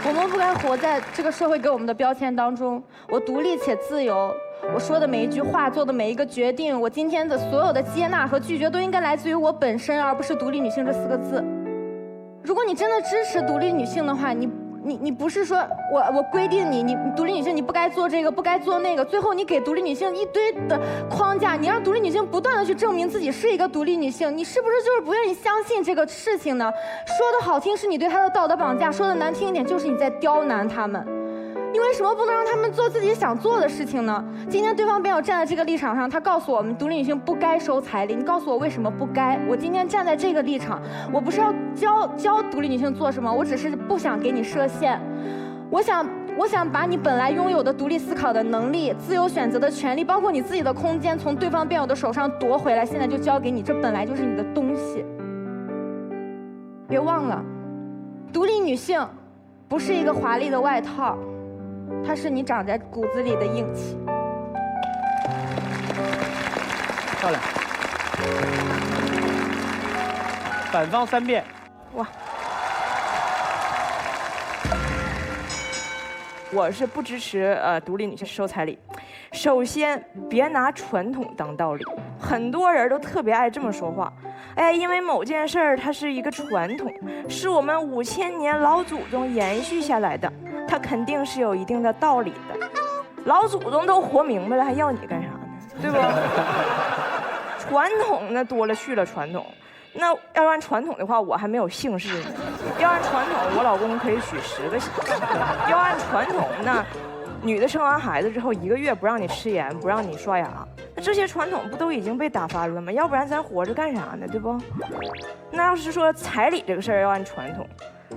我们不该活在这个社会给我们的标签当中。我独立且自由，我说的每一句话，做的每一个决定，我今天的所有的接纳和拒绝，都应该来自于我本身，而不是独立女性这4个字。如果你真的支持独立女性的话，你不是说我规定你独立女性你不该做这个，不该做那个，最后你给独立女性一堆的框架，你让独立女性不断的去证明自己是一个独立女性，你是不是就是不愿意相信这个事情呢？说的好听是你对她的道德绑架，说的难听一点就是你在刁难她们。你为什么不能让他们做自己想做的事情呢？今天对方辩友站在这个立场上，他告诉我们独立女性不该收彩礼，你告诉我为什么不该？我今天站在这个立场，我不是要教独立女性做什么，我只是不想给你设限。我想把你本来拥有的独立思考的能力、自由选择的权利，包括你自己的空间，从对方辩友的手上夺回来，现在就交给你，这本来就是你的东西。别忘了，独立女性不是一个华丽的外套，它是你长在骨子里的硬气。漂亮。反方3辩。哇。我是不支持独立女性收彩礼。首先，别拿传统当道理，很多人都特别爱这么说话。哎，因为某件事儿它是一个传统，是我们5000年老祖宗延续下来的，它肯定是有一定的道理的。老祖宗都活明白了，还要你干啥呢？对不？传统那多了去了，传统。那要按传统的话，我还没有姓氏呢。要按传统，我老公可以娶10个媳妇。要按传统，那女的生完孩子之后1个月不让你吃盐，不让你刷牙，这些传统不都已经被打翻了吗？要不然咱活着干啥呢？对不？那要是说彩礼这个事儿要按传统，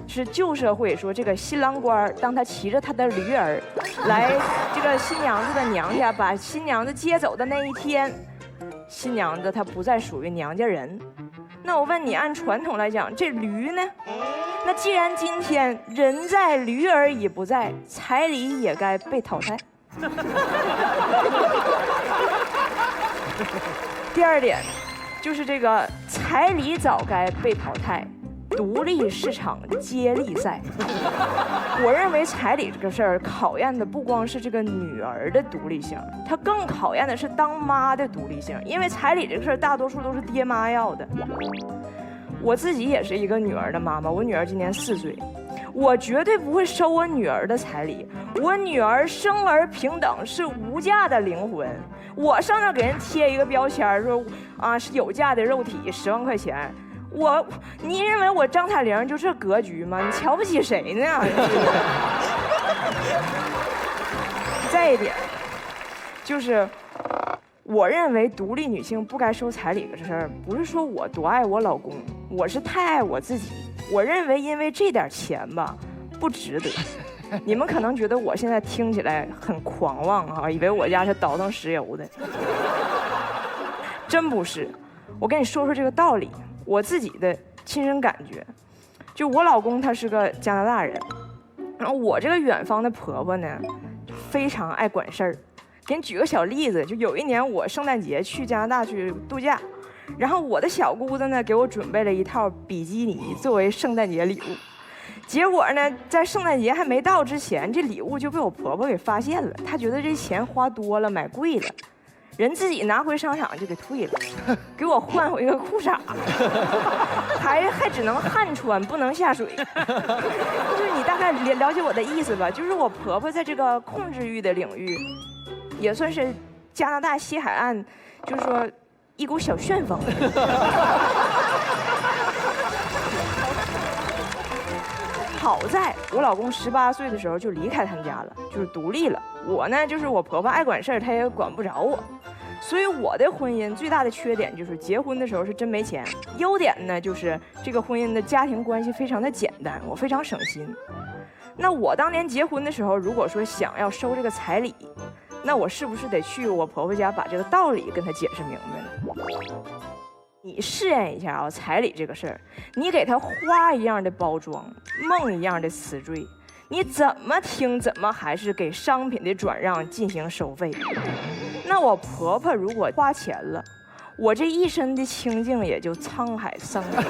是旧社会说这个新郎官当他骑着他的驴儿来这个新娘子的娘家，把新娘子接走的那一天，新娘子她不再属于娘家人。那我问你，按传统来讲，这驴呢？那既然今天人在驴儿已不在，彩礼也该被淘汰。第二点，就是这个彩礼早该被淘汰，独立市场接力赛。我认为彩礼这个事儿考验的不光是这个女儿的独立性，它更考验的是当妈的独立性，因为彩礼这个事儿大多数都是爹妈要的。我自己也是一个女儿的妈妈，我女儿今年4岁，我绝对不会收我女儿的彩礼。我女儿生而平等，是无价的灵魂。我上那给人贴一个标签说啊是有价的肉体10万块钱，你认为我张彩玲就这格局吗？你瞧不起谁呢？再一点，就是我认为独立女性不该收彩礼这事儿，不是说我多爱我老公，我是太爱我自己。我认为因为这点钱吧，不值得。你们可能觉得我现在听起来很狂妄啊，以为我家是倒腾石油的，真不是。我跟你说说这个道理，我自己的亲身感觉。就我老公他是个加拿大人，然后我这个远方的婆婆呢，非常爱管事儿。给你举个小例子，就有一年我圣诞节去加拿大去度假，然后我的小姑子呢给我准备了一套比基尼作为圣诞节礼物。结果呢，在圣诞节还没到之前，这礼物就被我婆婆给发现了。她觉得这钱花多了，买贵了，人自己拿回商场就给退了，给我换回一个裤衩，还只能汗穿，不能下水。就是你大概了解我的意思吧？就是我婆婆在这个控制欲的领域，也算是加拿大西海岸，就是说一股小旋风。好在我老公18岁的时候就离开他们家了，就是独立了。我呢，就是我婆婆爱管事儿，她也管不着我。所以我的婚姻最大的缺点就是结婚的时候是真没钱，优点呢就是这个婚姻的家庭关系非常的简单，我非常省心。那我当年结婚的时候，如果说想要收这个彩礼，那我是不是得去我婆婆家把这个道理跟她解释明白呢？你试验一下啊，彩礼这个事儿，你给它花一样的包装，梦一样的词缀，你怎么听怎么还是给商品的转让进行收费。那我婆婆如果花钱了，我这一身的清净也就沧海桑田。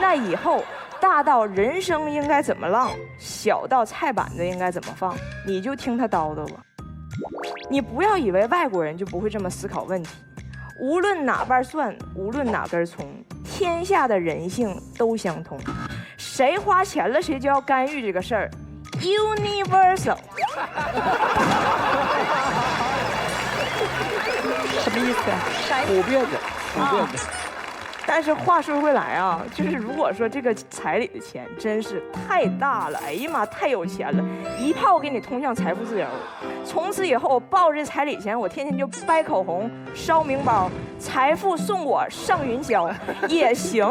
那以后大到人生应该怎么浪，小到菜板子应该怎么放，你就听她叨叨吧。你不要以为外国人就不会这么思考问题。无论哪瓣蒜，无论哪根葱，天下的人性都相通。谁花钱了，谁就要干预这个事儿 ，universal。什么意思啊？普遍的，普遍的。但是话说回来啊，就是如果说这个彩礼的钱真是太大了，哎呀妈，太有钱了，一炮给你通向财富自由。从此以后，我抱着这彩礼钱，我天天就掰口红、烧名包，财富送我上云霄也行。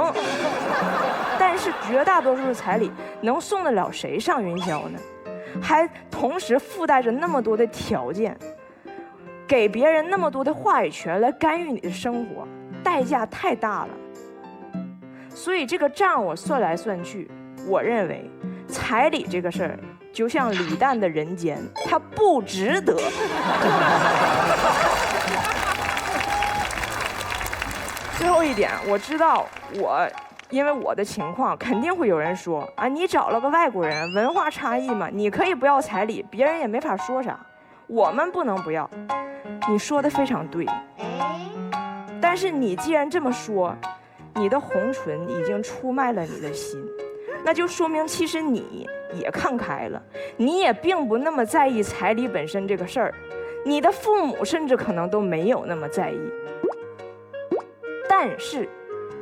但是绝大多数的彩礼能送得了谁上云霄呢？还同时附带着那么多的条件，给别人那么多的话语权来干预你的生活，代价太大了。所以这个账我算来算去，我认为彩礼这个事儿就像李诞的人间，它不值得。最后一点，我知道因为我的情况，肯定会有人说啊，你找了个外国人，文化差异嘛，你可以不要彩礼，别人也没法说啥。我们不能不要，你说的非常对。但是你既然这么说，你的红唇已经出卖了你的心，那就说明其实你也看开了，你也并不那么在意彩礼本身这个事儿，你的父母甚至可能都没有那么在意。但是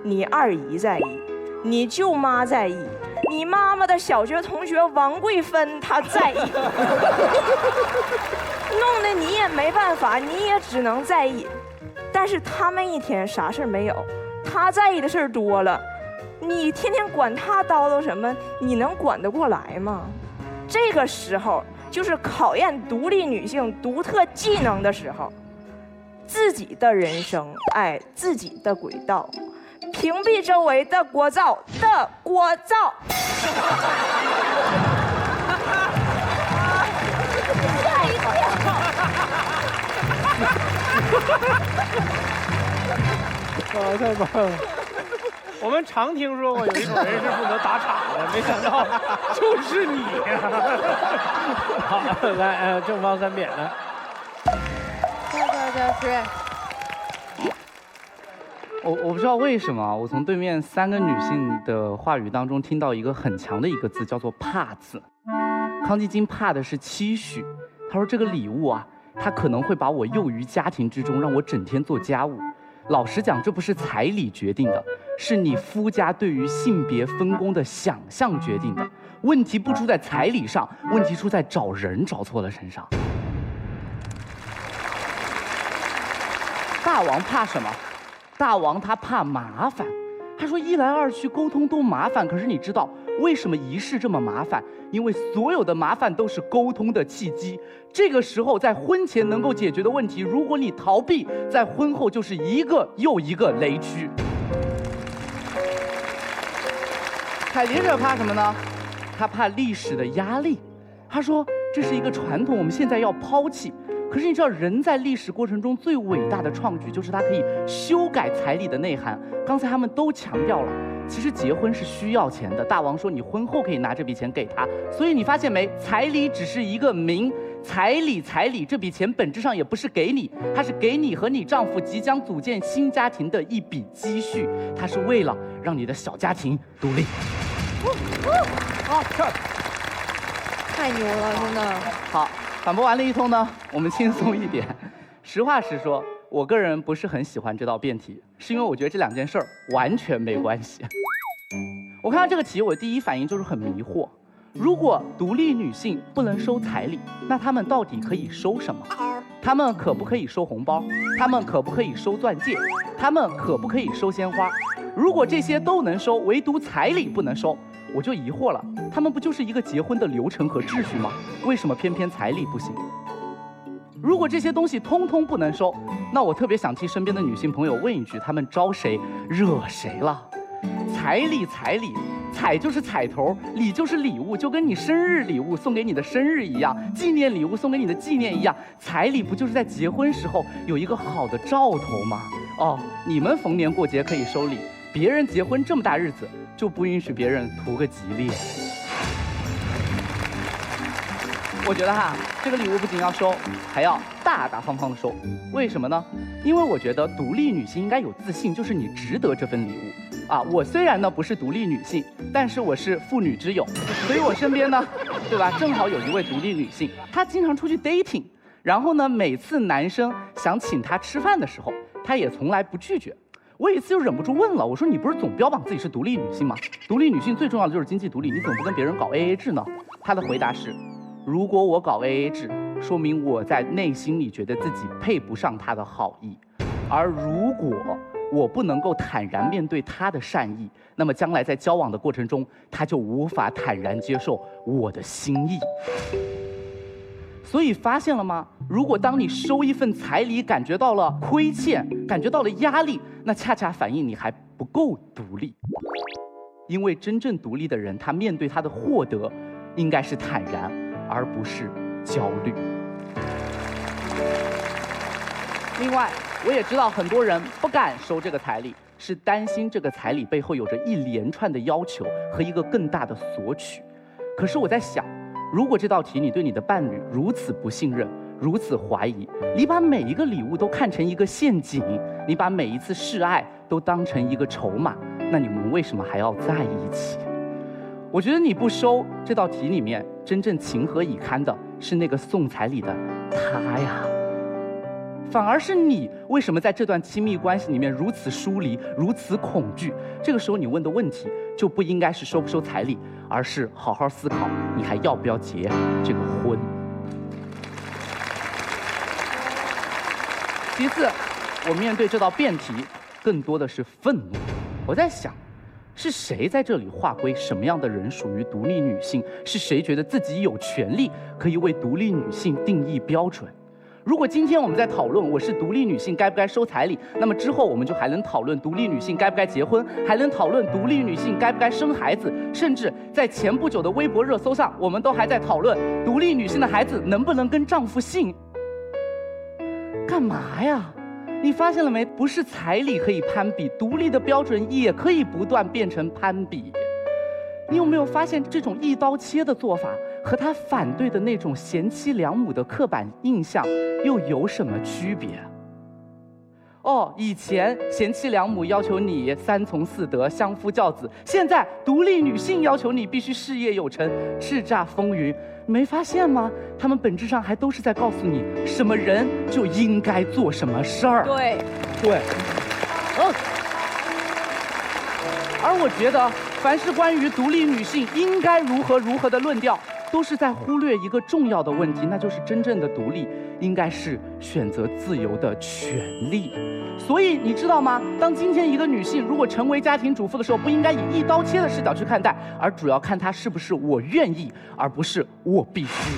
你二姨在意，你舅妈在意，你妈妈的小学同学王桂芬她在意。弄得你也没办法，你也只能在意。但是他们一天啥事儿没有，他在意的事儿多了，你天天管他叨叨什么，你能管得过来吗？这个时候就是考验独立女性独特技能的时候，自己的人生，爱自己的轨道，屏蔽周围的聒噪的聒噪。吓一跳！啊，太棒了！我们常听说过有一种人是不能打岔的，没想到就是你呀！好，来，正方3遍来。我不知道为什么，我从对面3个女性的话语当中听到一个很强的一个字，叫做怕字。康基金怕的是期许，他说这个礼物啊，它可能会把我囿于家庭之中，让我整天做家务。老实讲，这不是彩礼决定的，是你夫家对于性别分工的想象决定的。问题不出在彩礼上，问题出在找人找错了身上。大王怕什么？大王他怕麻烦。他说一来二去沟通都麻烦，可是你知道为什么仪式这么麻烦？因为所有的麻烦都是沟通的契机。这个时候在婚前能够解决的问题，如果你逃避，在婚后就是一个又一个雷区。采礼者怕什么呢？他怕历史的压力。他说这是一个传统，我们现在要抛弃。可是你知道，人在历史过程中最伟大的创举，就是他可以修改彩礼的内涵。刚才他们都强调了，其实结婚是需要钱的。大王说你婚后可以拿这笔钱给他，所以你发现没？彩礼只是一个名，彩礼这笔钱本质上也不是给你，它是给你和你丈夫即将组建新家庭的一笔积蓄，它是为了让你的小家庭独立。好，太牛了，真的。好。反驳完了一通呢，我们轻松一点。实话实说，我个人不是很喜欢这道辩题，是因为我觉得这2件事儿完全没关系。我看到这个题，我第一反应就是很迷惑。如果独立女性不能收彩礼，那她们到底可以收什么？她们可不可以收红包？她们可不可以收钻戒？她们可不可以收鲜花？如果这些都能收，唯独彩礼不能收，我就疑惑了，他们不就是一个结婚的流程和秩序吗？为什么偏偏彩礼不行？如果这些东西通通不能收，那我特别想替身边的女性朋友问一句：他们招谁惹谁了？彩礼，彩就是彩头，礼就是礼物，就跟你生日礼物送给你的生日一样，纪念礼物送给你的纪念一样。彩礼不就是在结婚时候有一个好的兆头吗？哦，你们逢年过节可以收礼，别人结婚这么大日子就不允许别人图个吉利。我觉得哈，这个礼物不仅要收，还要大大方方的收。为什么呢？因为我觉得独立女性应该有自信，就是你值得这份礼物啊。我虽然呢不是独立女性，但是我是妇女之友，所以我身边呢，对吧？正好有一位独立女性，她经常出去 dating， 然后呢，每次男生想请她吃饭的时候，她也从来不拒绝。我有一次就忍不住问了，我说你不是总标榜自己是独立女性吗？独立女性最重要的就是经济独立，你怎么不跟别人搞 AA 制呢？她的回答是：如果我搞 AA 制，说明我在内心里觉得自己配不上他的好意；而如果我不能够坦然面对他的善意，那么将来在交往的过程中，他就无法坦然接受我的心意。所以发现了吗？如果当你收一份彩礼感觉到了亏欠，感觉到了压力，那恰恰反映你还不够独立。因为真正独立的人，他面对他的获得，应该是坦然，而不是焦虑。另外，我也知道很多人不敢收这个彩礼，是担心这个彩礼背后有着一连串的要求和一个更大的索取。可是我在想，如果这道题你对你的伴侣如此不信任，如此怀疑，你把每一个礼物都看成一个陷阱，你把每一次示爱都当成一个筹码，那你们为什么还要在一起？我觉得你不收这道题里面真正情何以堪的是那个送彩礼的他呀，反而是你为什么在这段亲密关系里面如此疏离，如此恐惧？这个时候你问的问题就不应该是收不收彩礼，而是好好思考你还要不要结这个婚。其次，我面对这道辩题，更多的是愤怒。我在想，是谁在这里划归什么样的人属于独立女性？是谁觉得自己有权利可以为独立女性定义标准？如果今天我们在讨论我是独立女性该不该收彩礼，那么之后我们就还能讨论独立女性该不该结婚，还能讨论独立女性该不该生孩子，甚至在前不久的微博热搜上，我们都还在讨论独立女性的孩子能不能跟丈夫姓。干嘛呀？你发现了没？不是彩礼可以攀比，独立的标准也可以不断变成攀比。你有没有发现这种一刀切的做法和他反对的那种贤妻良母的刻板印象又有什么区别？哦，以前贤妻良母要求你3从4德、相夫教子，现在独立女性要求你必须事业有成、叱咤风云。没发现吗？他们本质上还都是在告诉你，什么人就应该做什么事儿。对，对，而我觉得，凡是关于独立女性应该如何的论调，都是在忽略一个重要的问题，那就是真正的独立应该是选择自由的权利。所以你知道吗？当今天一个女性如果成为家庭主妇的时候，不应该以一刀切的视角去看待，而主要看她是不是我愿意，而不是我必须。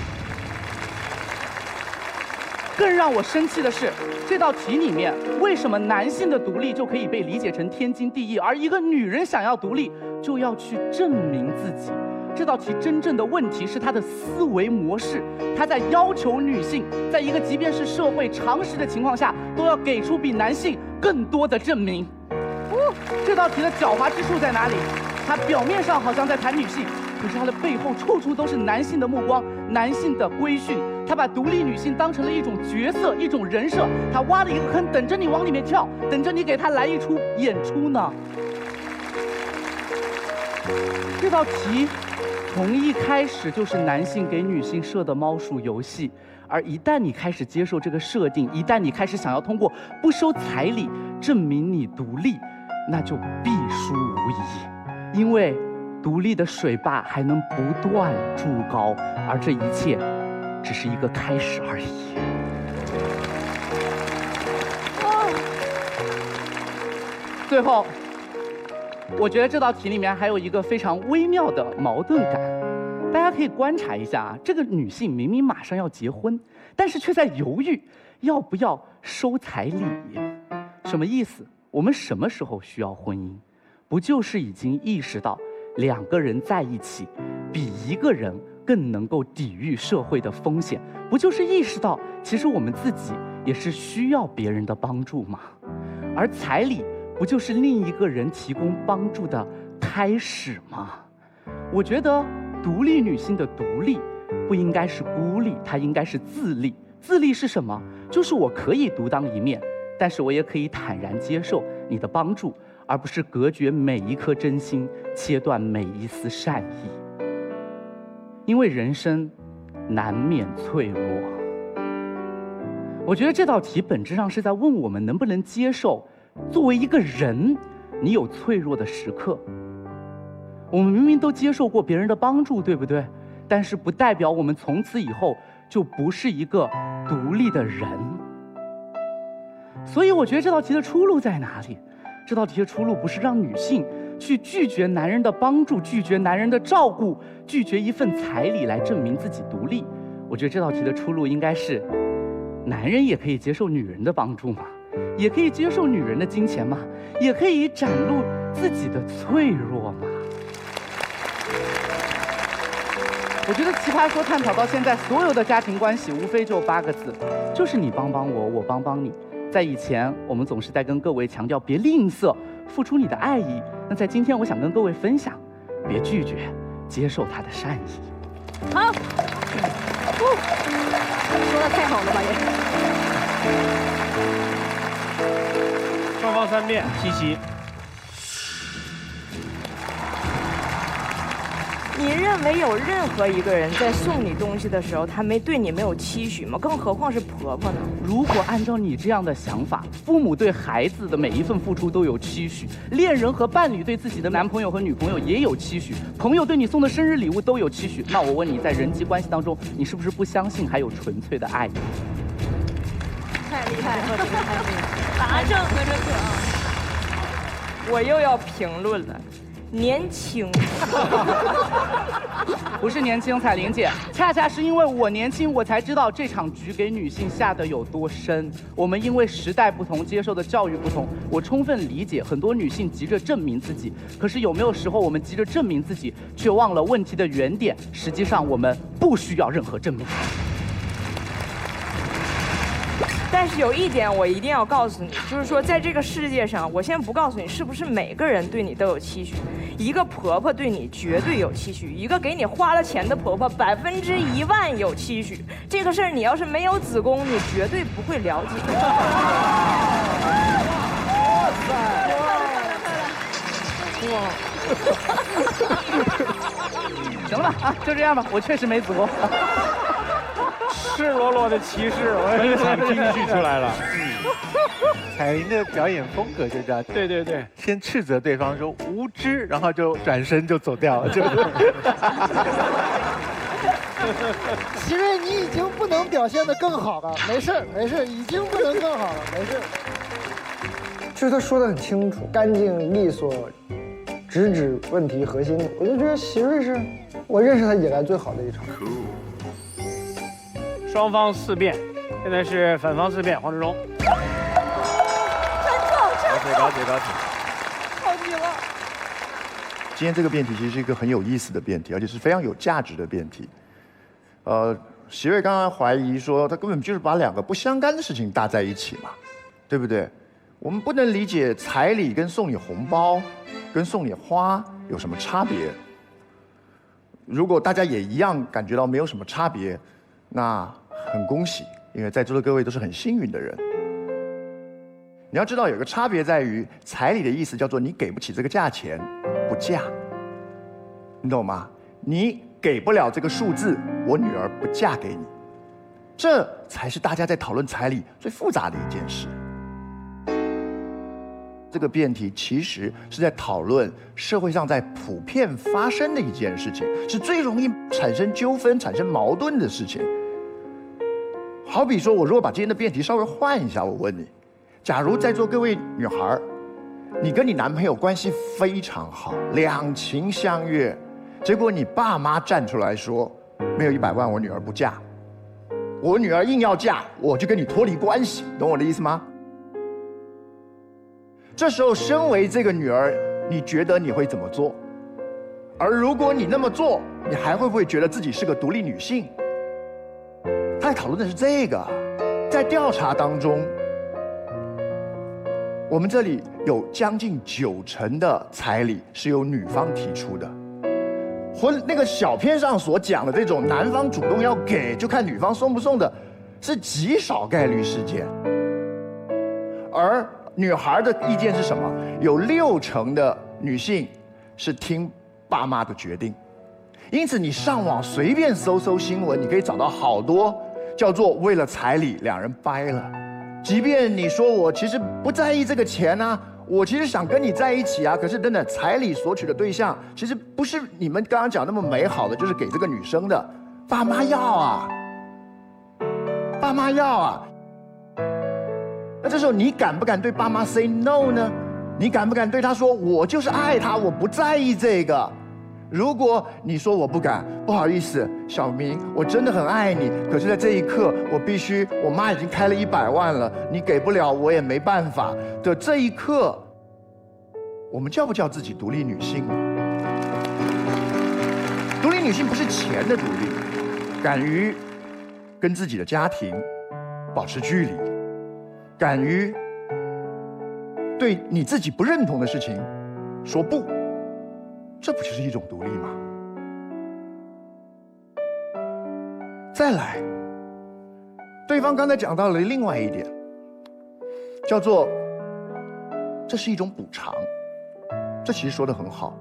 更让我生气的是，这道题里面为什么男性的独立就可以被理解成天经地义，而一个女人想要独立就要去证明自己？这道题真正的问题是他的思维模式，他在要求女性在一个即便是社会常识的情况下，都要给出比男性更多的证明。这道题的狡猾之处在哪里？他表面上好像在谈女性，可是他的背后处处都是男性的目光、男性的规训。他把独立女性当成了一种角色、一种人设，他挖了一个坑，等着你往里面跳，等着你给他来一出演出呢。这道题从一开始就是男性给女性设的猫鼠游戏，而一旦你开始接受这个设定，一旦你开始想要通过不收彩礼证明你独立，那就必输无疑。因为独立的水坝还能不断筑高，而这一切只是一个开始而已。最后，我觉得这道题里面还有一个非常微妙的矛盾感，大家可以观察一下啊。这个女性明明马上要结婚，但是却在犹豫要不要收彩礼，什么意思？我们什么时候需要婚姻？不就是已经意识到2个人在一起比1个人更能够抵御社会的风险？不就是意识到其实我们自己也是需要别人的帮助吗？而彩礼不就是另一个人提供帮助的开始吗？我觉得独立女性的独立不应该是孤立，它应该是自立。自立是什么？就是我可以独当一面，但是我也可以坦然接受你的帮助，而不是隔绝每一颗真心，切断每一丝善意。因为人生难免脆弱。我觉得这道题本质上是在问我们能不能接受，作为一个人，你有脆弱的时刻。我们明明都接受过别人的帮助，对不对？但是不代表我们从此以后就不是一个独立的人。所以我觉得这道题的出路在哪里？这道题的出路不是让女性去拒绝男人的帮助，拒绝男人的照顾，拒绝一份彩礼来证明自己独立。我觉得这道题的出路应该是，男人也可以接受女人的帮助嘛，也可以接受女人的金钱嘛，也可以展露自己的脆弱嘛。我觉得奇葩说探讨到现在，所有的家庭关系无非就8个字，就是你帮帮我，我帮帮你。在以前，我们总是在跟各位强调别吝啬，付出你的爱意。那在今天，我想跟各位分享，别拒绝，接受他的善意。好，说的太好了吧也。双方3辩，齐齐。你认为有任何一个人在送你东西的时候，他对你没有期许吗？更何况是婆婆呢？如果按照你这样的想法，父母对孩子的每一份付出都有期许，恋人和伴侣对自己的男朋友和女朋友也有期许，朋友对你送的生日礼物都有期许，那我问你，在人际关系当中，你是不是不相信还有纯粹的爱？太厉害了，打整的这个，我又要评论了，年轻，不是年轻，彩玲姐，恰恰是因为我年轻，我才知道这场局给女性下的有多深。我们因为时代不同，接受的教育不同，我充分理解很多女性急着证明自己。可是有没有时候我们急着证明自己，却忘了问题的原点？实际上我们不需要任何证明。但是有一点我一定要告诉你，就是说在这个世界上，我先不告诉你是不是每个人对你都有期许，一个婆婆对你绝对有期许，一个给你花了钱的婆婆10000%有期许。这个事儿你要是没有子宫，你绝对不会了解。行了吧啊，就这样吧，我确实没子宫。赤裸裸的歧视，我分场京剧出来了。彩玲的表演风格就这样。对对对，先斥责对方说无知，然后就转身就走掉了，是不是？奇瑞，你已经不能表现得更好了，没事没事，已经不能更好了，没事。其实他说得很清楚，干净利索，直指问题核心。我就觉得奇瑞是我认识他以来最好的一场。双方4辩，现在是反方4辩，黄志忠。高铁。好极了。今天这个辩题其实是一个很有意思的辩题，而且是非常有价值的辩题。席瑞刚刚怀疑说，他根本就是把2个不相干的事情搭在一起嘛，对不对？我们不能理解彩礼跟送你红包，跟送你花有什么差别。如果大家也一样感觉到没有什么差别，那很恭喜，因为在座的各位都是很幸运的人。你要知道有个差别在于，彩礼的意思叫做你给不起这个价钱，不嫁。你懂吗？你给不了这个数字，我女儿不嫁给你。这才是大家在讨论彩礼最复杂的一件事。这个辩题其实是在讨论社会上在普遍发生的一件事情，是最容易产生纠纷、产生矛盾的事情。好比说，我如果把今天的辩题稍微换一下，我问你，假如在座各位女孩，你跟你男朋友关系非常好，两情相悦，结果你爸妈站出来说，没有100万我女儿不嫁，我女儿硬要嫁，我就跟你脱离关系，懂我的意思吗？这时候，身为这个女儿，你觉得你会怎么做？而如果你那么做，你还会不会觉得自己是个独立女性？他在讨论的是这个。在调查当中，我们这里有将近90%的彩礼是由女方提出的。那个小片上所讲的这种男方主动要给，就看女方送不送的，是极少概率事件。而女孩的意见是什么？有60%的女性是听爸妈的决定。因此，你上网随便搜新闻，你可以找到好多叫做为了彩礼2人掰了。即便你说我其实不在意这个钱啊，我其实想跟你在一起啊，可是等等，彩礼索取的对象其实不是你们刚刚讲那么美好的，就是给这个女生的，爸妈要啊，爸妈要啊。那这时候你敢不敢对爸妈 say no 呢？你敢不敢对他说，我就是爱他，我不在意这个？如果你说我不敢，不好意思，小明，我真的很爱你，可是在这一刻，我妈已经开了100万了，你给不了，我也没办法的这一刻，我们叫不叫自己独立女性呢？独立女性不是钱的独立，敢于跟自己的家庭保持距离，敢于对你自己不认同的事情说不，这不就是一种独立吗？再来，对方刚才讲到了另外一点，叫做这是一种补偿。这其实说得很好，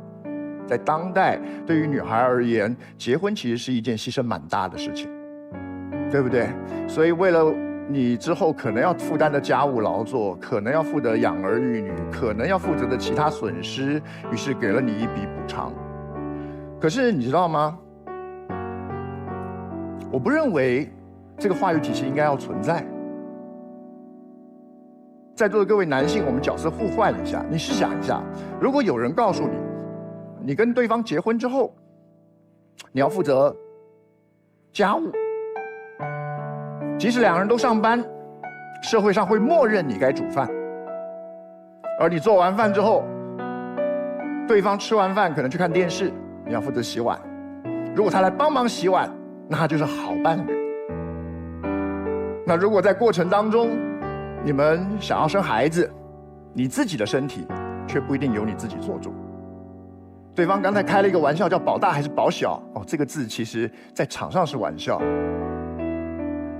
在当代对于女孩而言，结婚其实是一件牺牲蛮大的事情，对不对？所以为了你之后可能要负担的家务劳作，可能要负责养儿育女，可能要负责的其他损失，于是给了你一笔补偿。可是你知道吗？我不认为这个话语体系应该要存在。在座的各位男性，我们角色互换一下，你试想一下，如果有人告诉你，你跟对方结婚之后，你要负责家务，即使两个人都上班，社会上会默认你该煮饭，而你做完饭之后，对方吃完饭可能去看电视，你要负责洗碗。如果他来帮忙洗碗，那他就是好伴侣。那如果在过程当中，你们想要生孩子，你自己的身体却不一定由你自己做主。对方刚才开了一个玩笑，叫保大还是保小？哦，这个字其实在场上是玩笑，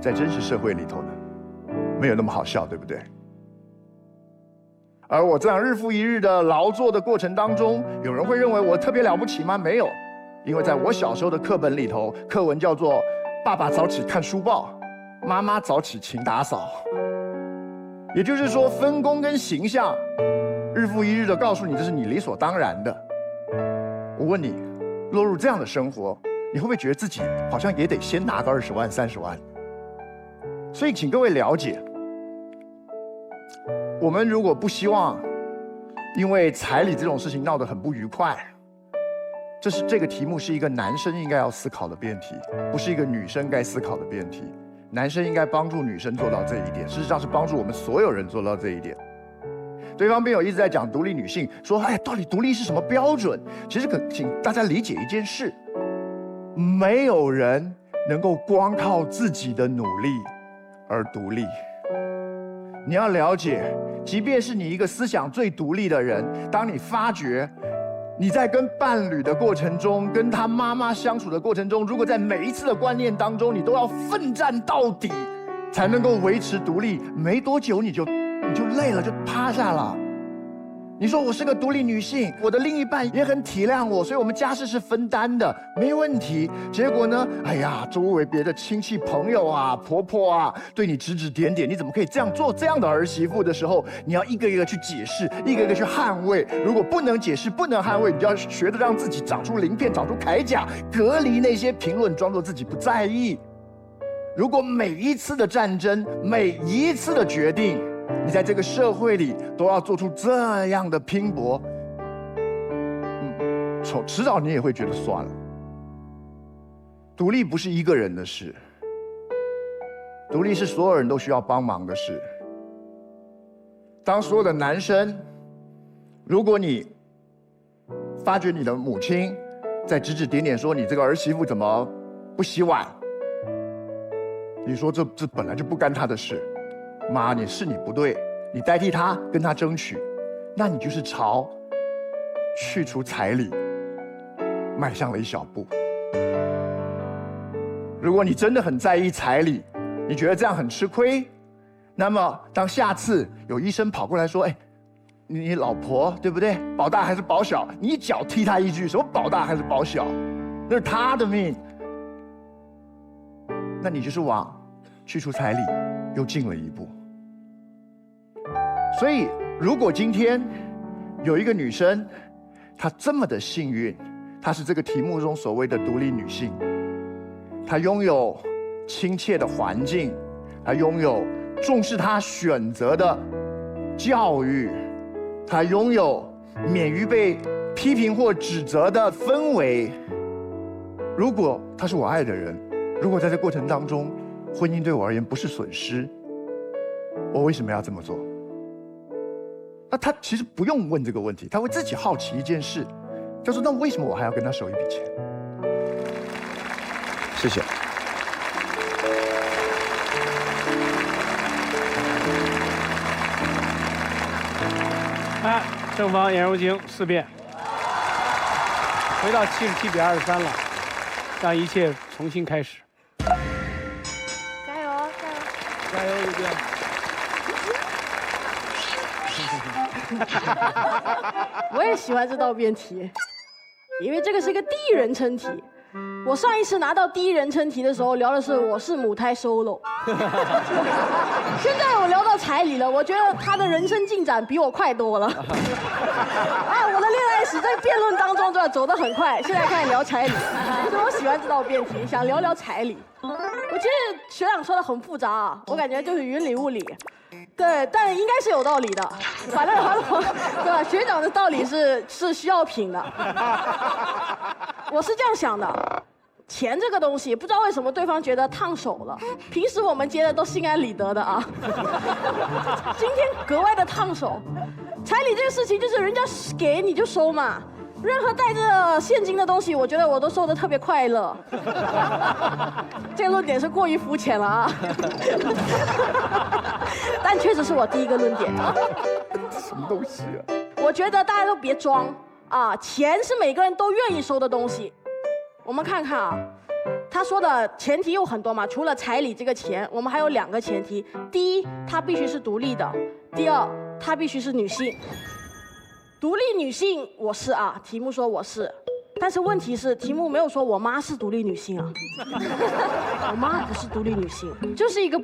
在真实社会里头呢，没有那么好笑，对不对？而我这样日复一日的劳作的过程当中，有人会认为我特别了不起吗？没有，因为在我小时候的课本里头，课文叫做“爸爸早起看书报，妈妈早起勤打扫”。也就是说，分工跟形象，日复一日的告诉你，这是你理所当然的。我问你，落入这样的生活，你会不会觉得自己好像也得先拿个20万、30万？所以，请各位了解，我们如果不希望因为彩礼这种事情闹得很不愉快，这个题目是一个男生应该要思考的辩题，不是一个女生该思考的辩题。男生应该帮助女生做到这一点，事实上是帮助我们所有人做到这一点。对方辩友一直在讲独立女性，说哎，到底独立是什么标准？其实请大家理解一件事，没有人能够光靠自己的努力而独立。你要了解，即便是你一个思想最独立的人，当你发觉你在跟伴侣的过程中，跟他妈妈相处的过程中，如果在每一次的观念当中，你都要奋战到底，才能够维持独立，没多久你就累了，就趴下了。你说我是个独立女性，我的另一半也很体谅我，所以我们家事是分担的，没问题。结果呢，哎呀，周围别的亲戚朋友啊、婆婆啊，对你指指点点，你怎么可以这样做？这样的儿媳妇的时候，你要一个一个去解释，一个一个去捍卫。如果不能解释、不能捍卫，你就要学着让自己长出鳞片、长出铠甲，隔离那些评论，装作自己不在意。如果每一次的战争，每一次的决定，你在这个社会里都要做出这样的拼搏，迟早你也会觉得算了。独立不是一个人的事，独立是所有人都需要帮忙的事。当所有的男生，如果你发觉你的母亲在指指点点说你这个儿媳妇怎么不洗碗，你说这本来就不干她的事。妈，你不对，你代替他跟他争取，那你就是朝去除彩礼迈向了一小步。如果你真的很在意彩礼，你觉得这样很吃亏，那么当下次有医生跑过来说，哎，你老婆对不对？保大还是保小？你一脚踢他一句，什么保大还是保小？那是他的命，那你就是往去除彩礼又进了一步。所以，如果今天有一个女生，她这么的幸运，她是这个题目中所谓的独立女性，她拥有亲切的环境，她拥有重视她选择的教育，她拥有免于被批评或指责的氛围。如果她是我爱的人，如果在这过程当中，婚姻对我而言不是损失，我为什么要这么做？那他其实不用问这个问题，他会自己好奇一件事，就说那为什么我还要跟他收一笔钱？谢谢。哎，正方颜如晶4辩，回到77比23了，让一切重新开始。加油，加油，如晶！我也喜欢这道辩题，因为这个是一个第一人称题。我上一次拿到第一人称题的时候，聊的是我是母胎 solo。现在我聊到彩礼了，我觉得他的人生进展比我快多了。啊，我的恋爱始在辩论当中走得很快，现在开始聊彩礼。为什么我喜欢这道辩题？想聊聊彩礼。我觉得学长说的很复杂啊，我感觉就是云里雾里。对，但应该是有道理的。反正对吧？学长的道理是需要品的。我是这样想的。钱这个东西，不知道为什么对方觉得烫手了。平时我们接的都心安理得的啊，今天格外的烫手。彩礼这个事情就是人家给你就收嘛，任何带着现金的东西，我觉得我都收得特别快乐。这个论点是过于肤浅了啊，但确实是我第一个论点。什么东西啊？我觉得大家都别装啊，钱是每个人都愿意收的东西。我们看看啊，他说的前提有很多嘛，除了彩礼这个钱，我们还有2个前提：第一，她必须是独立的；第二，她必须是女性。独立女性，我是啊，题目说我是，但是问题是题目没有说我妈是独立女性啊，我妈不是独立女性，就是一个